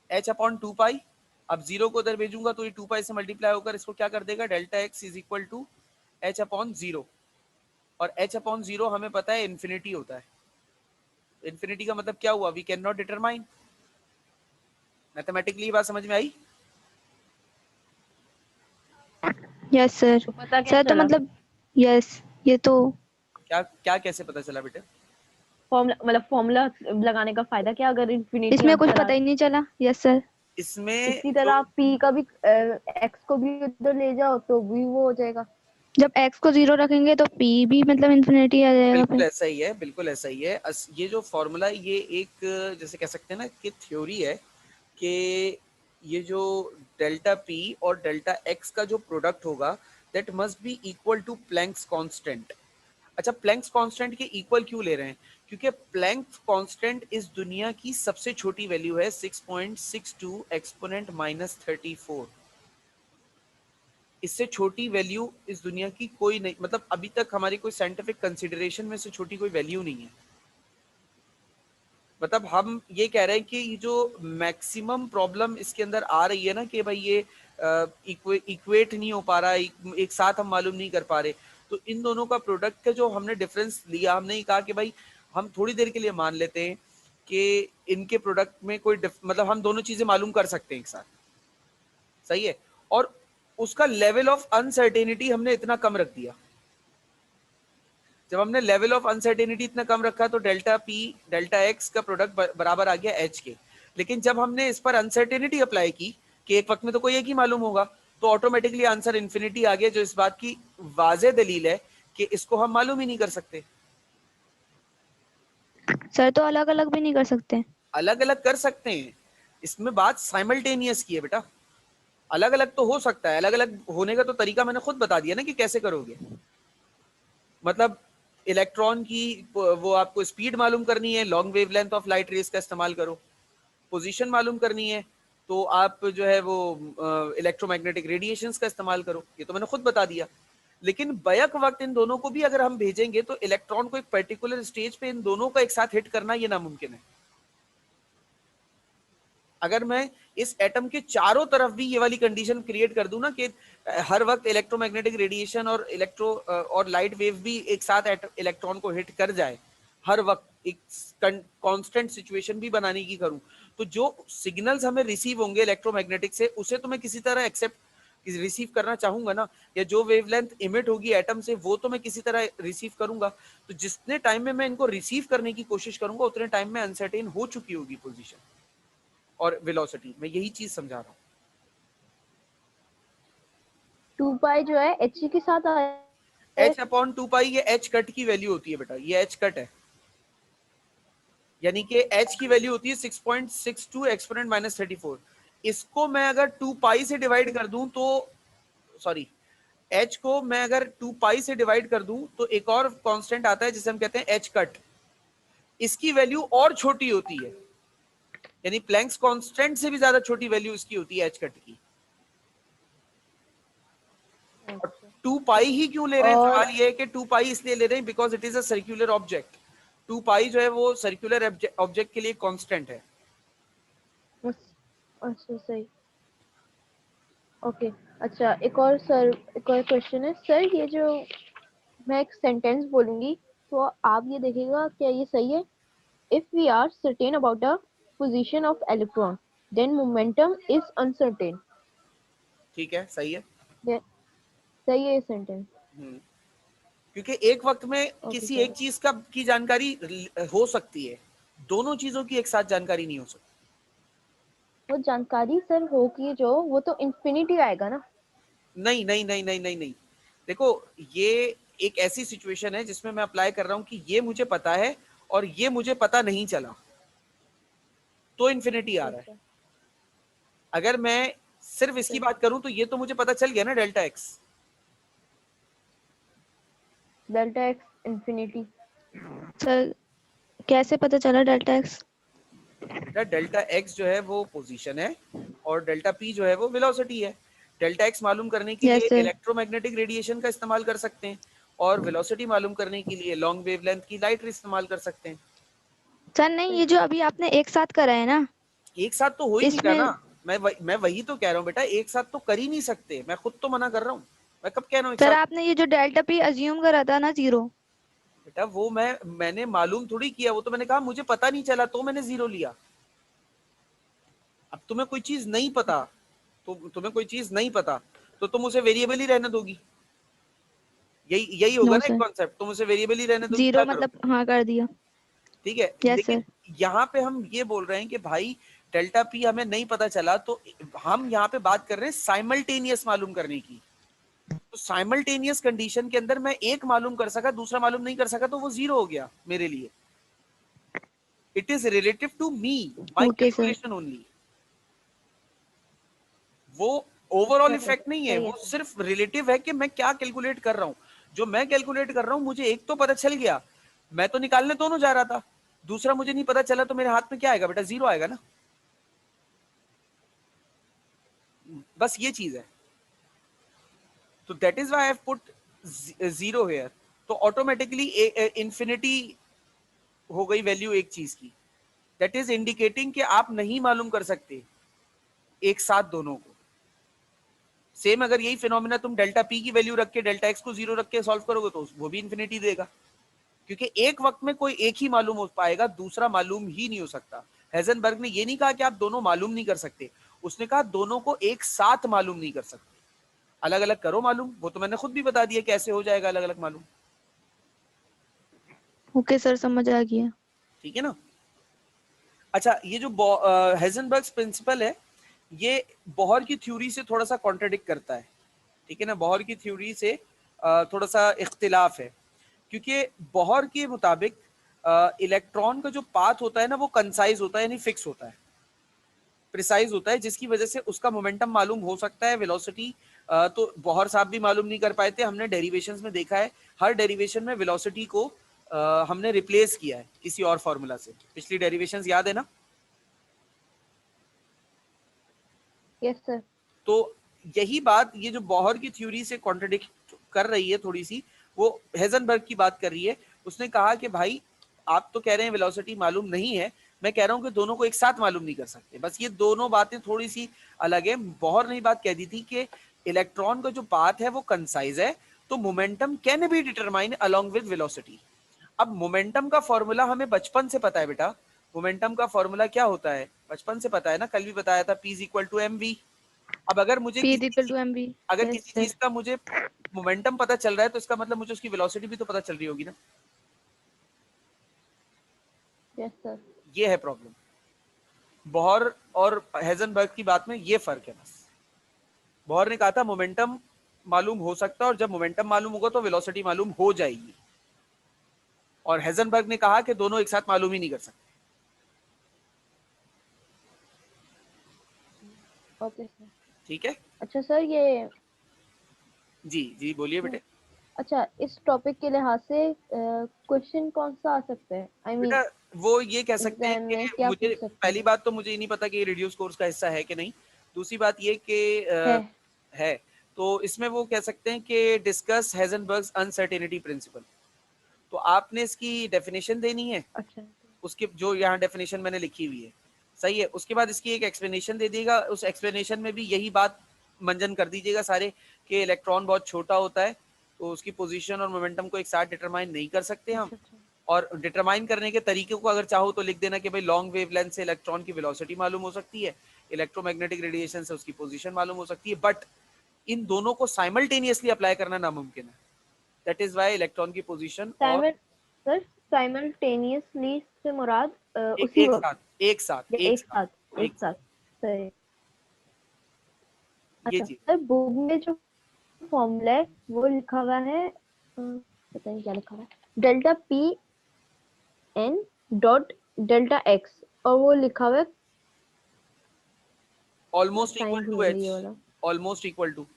Speaker 1: एच अपॉन 2 पाई। अब जीरो को उधर भेजूंगा तो ये 2 पाई से मल्टीप्लाई होकर इसको क्या कर देगा, delta X is equal to H upon zero. और एच अपॉन जीरो हमें पता है इन्फिनिटी होता है। इन्फिनिटी का मतलब क्या हुआ, we can not determine. Mathematically बात समझ में आई?
Speaker 3: Yes sir.
Speaker 4: तो पता क्या
Speaker 3: सर तो
Speaker 4: चला?
Speaker 3: मतलब यस, ये तो
Speaker 1: क्या क्या कैसे पता चला बेटे?
Speaker 4: फॉर्मूला, मतलब फॉर्मूला लगाने का फायदा क्या अगर इन्फिनिटी
Speaker 3: इसमें कुछ
Speaker 4: आंसर आ
Speaker 3: पता ही नहीं चला। Yes sir.
Speaker 1: इसमें
Speaker 4: इसी तरह
Speaker 1: जो
Speaker 4: आप पी का भी एक्स को भी उधर ले जाओ तो भी वो हो जाएगा।
Speaker 3: जब एक्स को जीरो रखेंगे तो पी भी मतलब इन्फिनिटी आ जाएगा
Speaker 1: बिल्कुल
Speaker 3: फिर।
Speaker 1: ऐसा ही है, बिल्कुल ऐसा ही है। ये जो फॉर्मूला, ये एक जैसे कह सकते हैं ना कि थ्योरी है कि ये जो डेल्टा पी और डेल्टा एक्स का जो प्रोडक्ट होगा that must be equal to Planck's constant. अच्छा, प्लैंक्स कांस्टेंट के इक्वल क्यों ले रहे हैं? क्योंकि प्लैंक्स कांस्टेंट इस दुनिया की सबसे छोटी वैल्यू है 6.62 एक्सपोनेंट माइनस 34। इससे छोटी वैल्यू इस दुनिया की कोई नहीं, मतलब अभी तक हमारी कोई साइंटिफिक कंसिडरेशन में से छोटी कोई वैल्यू नहीं है। मतलब हम ये कह रहे हैं कि ये जो मैक्सिमम प्रॉब्लम इसके अंदर आ रही है ना कि भाई ये इक्वेट नहीं हो पा रहा, एक साथ हम मालूम नहीं कर पा रहे, तो इन दोनों का प्रोडक्ट का जो हमने डिफरेंस लिया, हमने ये कहा कि भाई हम थोड़ी देर के लिए मान लेते हैं कि इनके प्रोडक्ट में कोई मतलब हम दोनों चीजें मालूम कर सकते हैं एक साथ, सही है। और उसका लेवल ऑफ अनसर्टेनिटी हमने इतना कम रख दिया। जब हमने लेवल ऑफ अनसर्टेनिटी इतना कम रखा तो डेल्टा पी डेल्टा एक्स का प्रोडक्ट बराबर आ गया एच के। लेकिन जब हमने इस पर अनसर्टेनिटी अप्लाई की कि एक वक्त में तो कोई एक ही मालूम होगा, तो ऑटोमेटिकली आंसर इन्फिनिटी आ गया, जो इस बात की वाज़ेह दलील है कि इसको हम मालूम ही नहीं कर सकते।
Speaker 3: सर तो अलग अलग भी नहीं कर सकते?
Speaker 1: अलग अलग कर सकते हैं, इसमें बात साइमल्टेनियस की है बेटा। अलग अलग तो हो सकता है, अलग अलग होने का तो तरीका मैंने खुद बता दिया ना कि कैसे करोगे। मतलब इलेक्ट्रॉन की वो आपको स्पीड मालूम करनी है, long wavelength of light rays का इस्तेमाल करो। पोजीशन मालूम करनी है तो आप जो है वो इलेक्ट्रोमैग्नेटिक रेडिएशंस का इस्तेमाल करो, ये तो मैंने खुद बता दिया। लेकिन बैक वक्त इन दोनों को भी अगर हम भेजेंगे तो इलेक्ट्रॉन को एक पर्टिकुलर स्टेज पे इन दोनों का एक साथ हिट करना ये नामुमकिन है। अगर मैं इस एटम के चारों तरफ भी ये वाली कंडीशन क्रिएट कर दूं ना कि हर वक्त इलेक्ट्रोमैग्नेटिक रेडिएशन और और लाइट वेव भी एक साथ इलेक्ट्रॉन को हिट कर जाए, हर वक्त एक कांस्टेंट सिचुएशन भी बनाने की करूं, तो जो सिग्नल्स हमें रिसीव होंगे इलेक्ट्रोमैग्नेटिक से, उसे तो मैं किसी तरह एक्सेप्ट रिसीव करना चाहूंगा ना, या जो वेवलेंथ इमिट होगी एटम से वो तो मैं किसी तरह रिसीव करूंगा। तो जितने टाइम में मैं इनको रिसीव करने की कोशिश करूंगा उतने टाइम में अनसर्टेन हो चुकी होगी पोजीशन और वेलोसिटी। मैं यही चीज समझा रहा हूँ।
Speaker 4: 2 पाई जो है h के साथ आया
Speaker 1: h/2 ये h कट की वैल्यू होती है बेटा, ये h कट है, यानी कि h की वैल्यू होती है 6.62 एक्सपोनेंट -34। इसको मैं अगर 2 पाई से डिवाइड कर दूं तो सॉरी, h को मैं अगर 2 पाई से डिवाइड कर दूं तो एक और कांस्टेंट आता है जिसे हम कहते हैं h कट। इसकी वैल्यू और छोटी होती है, यानी प्लैंक्स कांस्टेंट से भी ज्यादा छोटी वैल्यू इसकी होती है h कट की। 2 पाई ही क्यों ले रहे हैं?
Speaker 4: और
Speaker 1: सवाल ये है कि 2 पाई इसलिए ले रहे हैं because it is a circular object. 2 पाई जो है वो सर्कुलर ऑब्जेक्ट के लिए कांस्टेंट है।
Speaker 4: अच्छा सही, ओके। अच्छा एक और क्वेश्चन है सर, ये जो मैं एक सेंटेंस बोलूंगी तो आप ये देखिएगा क्या ये सही है। If we are certain about the position of electron then momentum is uncertain.
Speaker 1: ठीक है, सही है।
Speaker 4: सही है ये सेंटेंस?
Speaker 1: क्योंकि एक वक्त में किसी एक चीज का की जानकारी हो सकती है, दोनों चीजों की एक साथ जानकारी नहीं हो सकती।
Speaker 4: वो जानकारी सर होगी जो, वो तो इंफिनिटी आएगा ना।
Speaker 1: नहीं नहीं नहीं नहीं नहीं नहीं, देखो ये एक ऐसी सिचुएशन है जिसमें मैं अप्लाई कर रहा हूं कि ये मुझे पता है और ये मुझे पता नहीं चला, तो इन्फिनिटी आ रहा है। अगर मैं सिर्फ इसकी बात करूं तो ये तो मुझे पता चल गया ना, delta x.
Speaker 4: Delta x infinity.
Speaker 3: Sir कैसे पता चला डेल्टा एक्स?
Speaker 1: डेल्टा एक्स जो है वो पोजीशन है और डेल्टा पी जो है वो वेलोसिटी है। डेल्टा एक्स मालूम करने के लिए
Speaker 3: सर।
Speaker 1: इलेक्ट्रोमैग्नेटिक रेडिएशन का इस्तेमाल कर सकते हैं और वेलोसिटी मालूम करने के लिए लॉन्ग वेवलेंथ की लाइट इस्तेमाल कर सकते हैं।
Speaker 3: सर नहीं, ये जो अभी आपने एक साथ करा है ना,
Speaker 1: एक साथ तो हो ही नहीं रहा
Speaker 3: इसमें
Speaker 1: ना। मैं वही तो कह रहा हूँ बेटा, एक साथ तो कर ही नहीं सकते। मैं खुद तो मना कर रहा हूँ, मैं कब कह रहा हूँ एक
Speaker 3: सर
Speaker 1: साथ?
Speaker 3: आपने ये जो डेल्टा पी अज्यूम करा था ना 0,
Speaker 1: बेटा वो मैंने मालूम थोड़ी किया, वो तो मैंने कहा मुझे पता नहीं चला तो मैंने 0 लिया। अब तुम्हें कोई चीज नहीं पता, तो तुम्हें कोई चीज नहीं पता तो तुम उसे वेरिएबल ही रहने दोगी। यही होगा
Speaker 3: नो
Speaker 1: ना एक
Speaker 3: सर,
Speaker 1: कॉन्सेप्ट, तुम उसे वेरिएबल ही रहने दोगी,
Speaker 3: 0
Speaker 1: क्या
Speaker 3: मतलब
Speaker 1: करोगे?
Speaker 3: हाँ कर दिया।
Speaker 1: ठीक है,
Speaker 3: यस
Speaker 1: लेकिन
Speaker 3: सर।
Speaker 1: यहाँ पे हम ये बोल रहे हैं कि भाई डेल्टा पी हमें नहीं पता चला, तो हम यहाँ पे बात कर रहे हैं साइमल्टेनियस मालूम करने की। तो साइमल्टेनियस कंडीशन के अंदर मैं एक मालूम कर सका, दूसरा मालूम नहीं कर सका, तो वो 0 हो गया मेरे लिए। It is relative to me, my
Speaker 3: okay sir.
Speaker 1: Calculation only. वो ओवरऑल
Speaker 4: चलो
Speaker 1: इफेक्ट नहीं है,
Speaker 4: सही
Speaker 1: वो
Speaker 4: है।
Speaker 1: सिर्फ रिलेटिव है कि मैं क्या कैलकुलेट कर रहा हूं। जो मैं कैलकुलेट कर रहा हूं मुझे एक तो पता चल गया, मैं तो निकालने दोनों जा रहा था। दूसरा मुझे नहीं पता चला तो मेरे हाथ में क्या आएगा बेटा? 0 आएगा ना। बस ये चीज है। तो that is why I have put 0 here. तो ऑटोमेटिकली इंफिनिटी हो गई वैल्यू एक चीज की। दैट इज इंडिकेटिंग कि आप नहीं मालूम कर सकते एक साथ दोनों को। सेम अगर यही फिनोमिना तुम डेल्टा पी की वैल्यू रख के डेल्टा एक्स को 0 रख के सॉल्व करोगे तो वो भी इंफिनिटी देगा, क्योंकि एक वक्त में कोई एक ही मालूम हो पाएगा, दूसरा मालूम ही नहीं हो सकता। हेजनबर्ग ने ये नहीं कहा कि आप दोनों मालूम नहीं कर सकते, उसने कहा दोनों को एक साथ मालूम नहीं कर सकते। अलग अलग करो मालूम, वो तो मैंने खुद भी बता दिया कैसे हो जाएगा अलग अलग मालूम।
Speaker 3: ओके सर, समझ आ गया।
Speaker 1: ठीक है ना। अच्छा, ये जो हेजनबर्ग्स प्रिंसिपल है ये बोहर की थ्योरी से थोड़ा सा कॉन्ट्रडिक्ट करता है। ठीक है ना, बोहर की थ्योरी से थोड़ा सा इख्तिलाफ है, क्योंकि बोहर के मुताबिक इलेक्ट्रॉन का जो पाथ होता है ना वो कंसाइज होता है, यानी फिक्स होता है, प्रिसाइज होता है, जिसकी वजह से उसका मोमेंटम मालूम हो सकता है। वेलोसिटी तो बोहर साहब भी मालूम नहीं कर पाए थे, हमने डेरिवेशंस में देखा है, हर डेरिवेशन में वेलोसिटी को हमने रिप्लेस किया है किसी और फॉर्मूला से। पिछली डेरिवेशंस याद है ना?
Speaker 4: Yes sir.
Speaker 1: तो यही बात, ये जो बॉहर की थ्योरी से कॉन्ट्रडिक्ट कर रही है थोड़ी सी, वो हेजनबर्ग की बात कर रही है। उसने कहा कि भाई आप तो कह रहे हैं वेलोसिटी मालूम नहीं है, मैं कह रहा हूं कि दोनों को एक साथ मालूम नहीं कर सकते। बस ये दोनों बातें थोड़ी सी अलग है। बॉहर ने बात कह दी थी कि इलेक्ट्रॉन का जो पाथ है वो कंसाइज है, तो momentum can be determine along with velocity. अब मोमेंटम का फॉर्मूला हमें बचपन से पता है बेटा। मोमेंटम का फॉर्मूला क्या होता है बचपन से पता है ना, कल भी बताया था, P = mv। अब अगर मुझे
Speaker 5: P
Speaker 1: किसी
Speaker 5: is equal to mv।
Speaker 1: अगर
Speaker 4: यस
Speaker 1: किसी
Speaker 4: सर।
Speaker 1: चीज का मुझे मोमेंटम पता चल रहा है तो इसका मतलब मुझे उसकी वेलोसिटी भी तो पता चल रही होगी ना।
Speaker 4: Yes sir.
Speaker 1: ये है प्रॉब्लम बॉहर और हेजनबर्ग की बात में, ये फर्क है बस। बॉहर ने कहा था मोमेंटम मालूम हो सकता है, और जब मोमेंटम मालूम होगा तो वेलोसिटी मालूम हो जाएगी। और हेजनबर्ग ने कहा कि दोनों एक साथ मालूम ही नहीं कर सकते।
Speaker 4: Okay sir.
Speaker 1: ठीक है
Speaker 4: अच्छा सर, ये
Speaker 1: जी, जी बोलिए बेटे।
Speaker 4: अच्छा, इस टॉपिक के लिहाज से क्वेश्चन कौन सा आ सकता है? आई मीन
Speaker 1: बेटा वो ये कह सकते हैं
Speaker 4: एग्जाम में
Speaker 1: कि
Speaker 4: क्या
Speaker 1: मुझे
Speaker 4: पूछ सकते
Speaker 1: पहली
Speaker 4: हैं?
Speaker 1: बात तो मुझे ये नहीं पता कि ये रिड्यूस कोर्स का हिस्सा है कि नहीं। दूसरी बात ये कि
Speaker 4: है।
Speaker 1: है, तो इसमें वो कह सकते हैं कि डिस्कस हेजनबर्ग्स अनसर्टेनिटी प्रिंसिपल। तो आपने इसकी डेफिनेशन देनी है,
Speaker 4: अच्छा।
Speaker 1: उसके जो यहाँ डेफिनेशन मैंने लिखी हुई है, सही है। उसके बाद इसकी एक एक्सप्लेनेशन दे दीजिएगा, उस एक्सप्लेनेशन में भी यही बात मंजन कर दीजिएगा सारे, कि इलेक्ट्रॉन बहुत छोटा होता है तो उसकी पोजीशन और मोमेंटम को एक साथ डिटरमाइन नहीं कर सकते हम।
Speaker 4: अच्छा अच्छा।
Speaker 1: और डिटरमाइन करने के तरीके को अगर चाहो तो लिख देना कि भाई लॉन्ग वेवलेंथ से इलेक्ट्रॉन की वेलोसिटी मालूम हो सकती है, इलेक्ट्रोमैग्नेटिक रेडिएशन से उसकी पोजीशन मालूम हो सकती है, बट इन दोनों को साइमल्टेनियसली अप्लाई करना नामुमकिन है। दैट इज वाई इलेक्ट्रॉन की पोजीशन और
Speaker 4: साइमल सर, साइमल्टेनियसली से मुराद
Speaker 1: एक
Speaker 4: उसी
Speaker 1: एक
Speaker 4: वक्त
Speaker 1: साथ एक साथ
Speaker 4: या
Speaker 1: एक
Speaker 4: एक
Speaker 1: साथ
Speaker 4: साथ?
Speaker 1: एक
Speaker 4: एक साथ।
Speaker 1: साथ
Speaker 4: सही।
Speaker 1: ये
Speaker 4: अच्छा
Speaker 1: चीज।
Speaker 4: सर, बुक में जो फॉर्मूला है वो लिखा हुआ है, पता नहीं क्या लिखा हुआ है, delta P N dot delta X, और वो लिखा हुआ है,
Speaker 1: ऑलमोस्ट इक्वल
Speaker 4: साइन भूल
Speaker 1: टू
Speaker 4: गई
Speaker 1: एच,
Speaker 4: ये वाला।
Speaker 1: ऑलमोस्ट इक्वल टू,
Speaker 4: जी,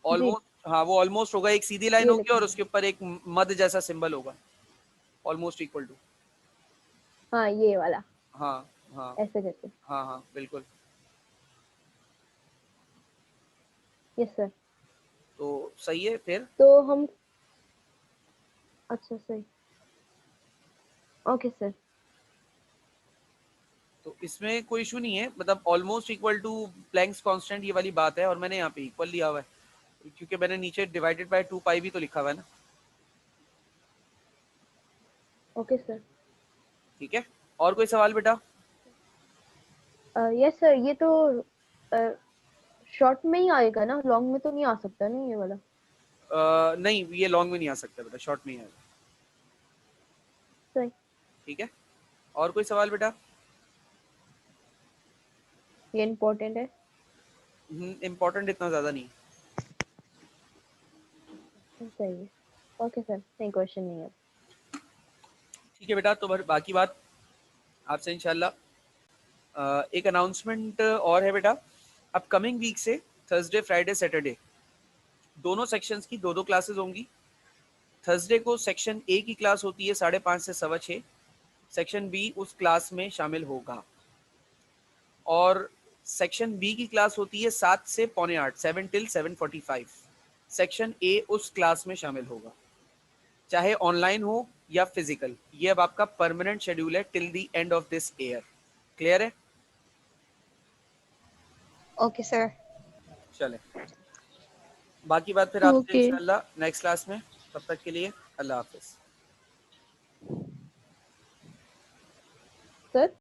Speaker 1: ऑलमोस्ट, हाँ वो ऑलमोस्ट होगा, एक सीधी लाइन
Speaker 4: ये
Speaker 1: होगी
Speaker 4: लिखा
Speaker 1: और
Speaker 4: हुआ
Speaker 1: उसके
Speaker 4: है।
Speaker 1: ऊपर एक मद जैसा सिंबल होगा, ऑलमोस्ट इक्वल टू।
Speaker 4: हाँ, ये वाला,
Speaker 1: हाँ हाँ
Speaker 4: ऐसे करके।
Speaker 1: हाँ हाँ बिल्कुल।
Speaker 4: Yes sir.
Speaker 1: तो सही है फिर।
Speaker 4: तो हम, अच्छा सही, ओके सर।
Speaker 1: तो इसमें कोई इशू नहीं है, मतलब almost equal to Planck's constant ये वाली बात है, और मैंने यहाँ पे इक्वल लिया हुआ है क्योंकि मैंने नीचे डिवाइडेड बाय 2 पाई भी तो लिखा हुआ है ना।
Speaker 4: Okay sir.
Speaker 1: ठीक है, और कोई सवाल बेटा?
Speaker 4: यस सर, ये तो शॉर्ट में ही आएगा ना, लॉन्ग में तो नहीं आ सकता नहीं ये वाला?
Speaker 1: नहीं ये लॉन्ग में नहीं आ सकता बेटा, शॉर्ट में ही आएगा।
Speaker 4: सही।
Speaker 1: ठीक है, और कोई सवाल बेटा?
Speaker 4: ये इम्पोर्टेंट है।
Speaker 1: इम्पोर्टेंट इतना ज्यादा नहीं।
Speaker 4: सही है। ओके सर, नहीं क्वेश्चन नहीं है।
Speaker 1: ठीक है बेटा, तो बाकी बात आपसे इंशाल्लाह एक अनाउंसमेंट और है बेटा। अपकमिंग वीक से थर्सडे फ्राइडे सैटरडे दोनों सेक्शंस की 2-2 क्लासेस होंगी। थर्सडे को सेक्शन ए की क्लास होती है 5:30 से 6:15, सेक्शन बी उस क्लास में शामिल होगा। और सेक्शन बी की क्लास होती है 7 से 7:45, 7 till 7:45, सेक्शन ए उस क्लास में शामिल होगा, चाहे ऑनलाइन हो या फिजिकल। ये अब आपका परमानेंट शेड्यूल है till the end of this year. Clear है?
Speaker 2: Okay sir.
Speaker 1: चले, बाकी बात फिर आपसे
Speaker 5: Okay।
Speaker 1: इंशाल्लाह नेक्स्ट क्लास में। तब तक के लिए अल्लाह हाफिज।
Speaker 4: सर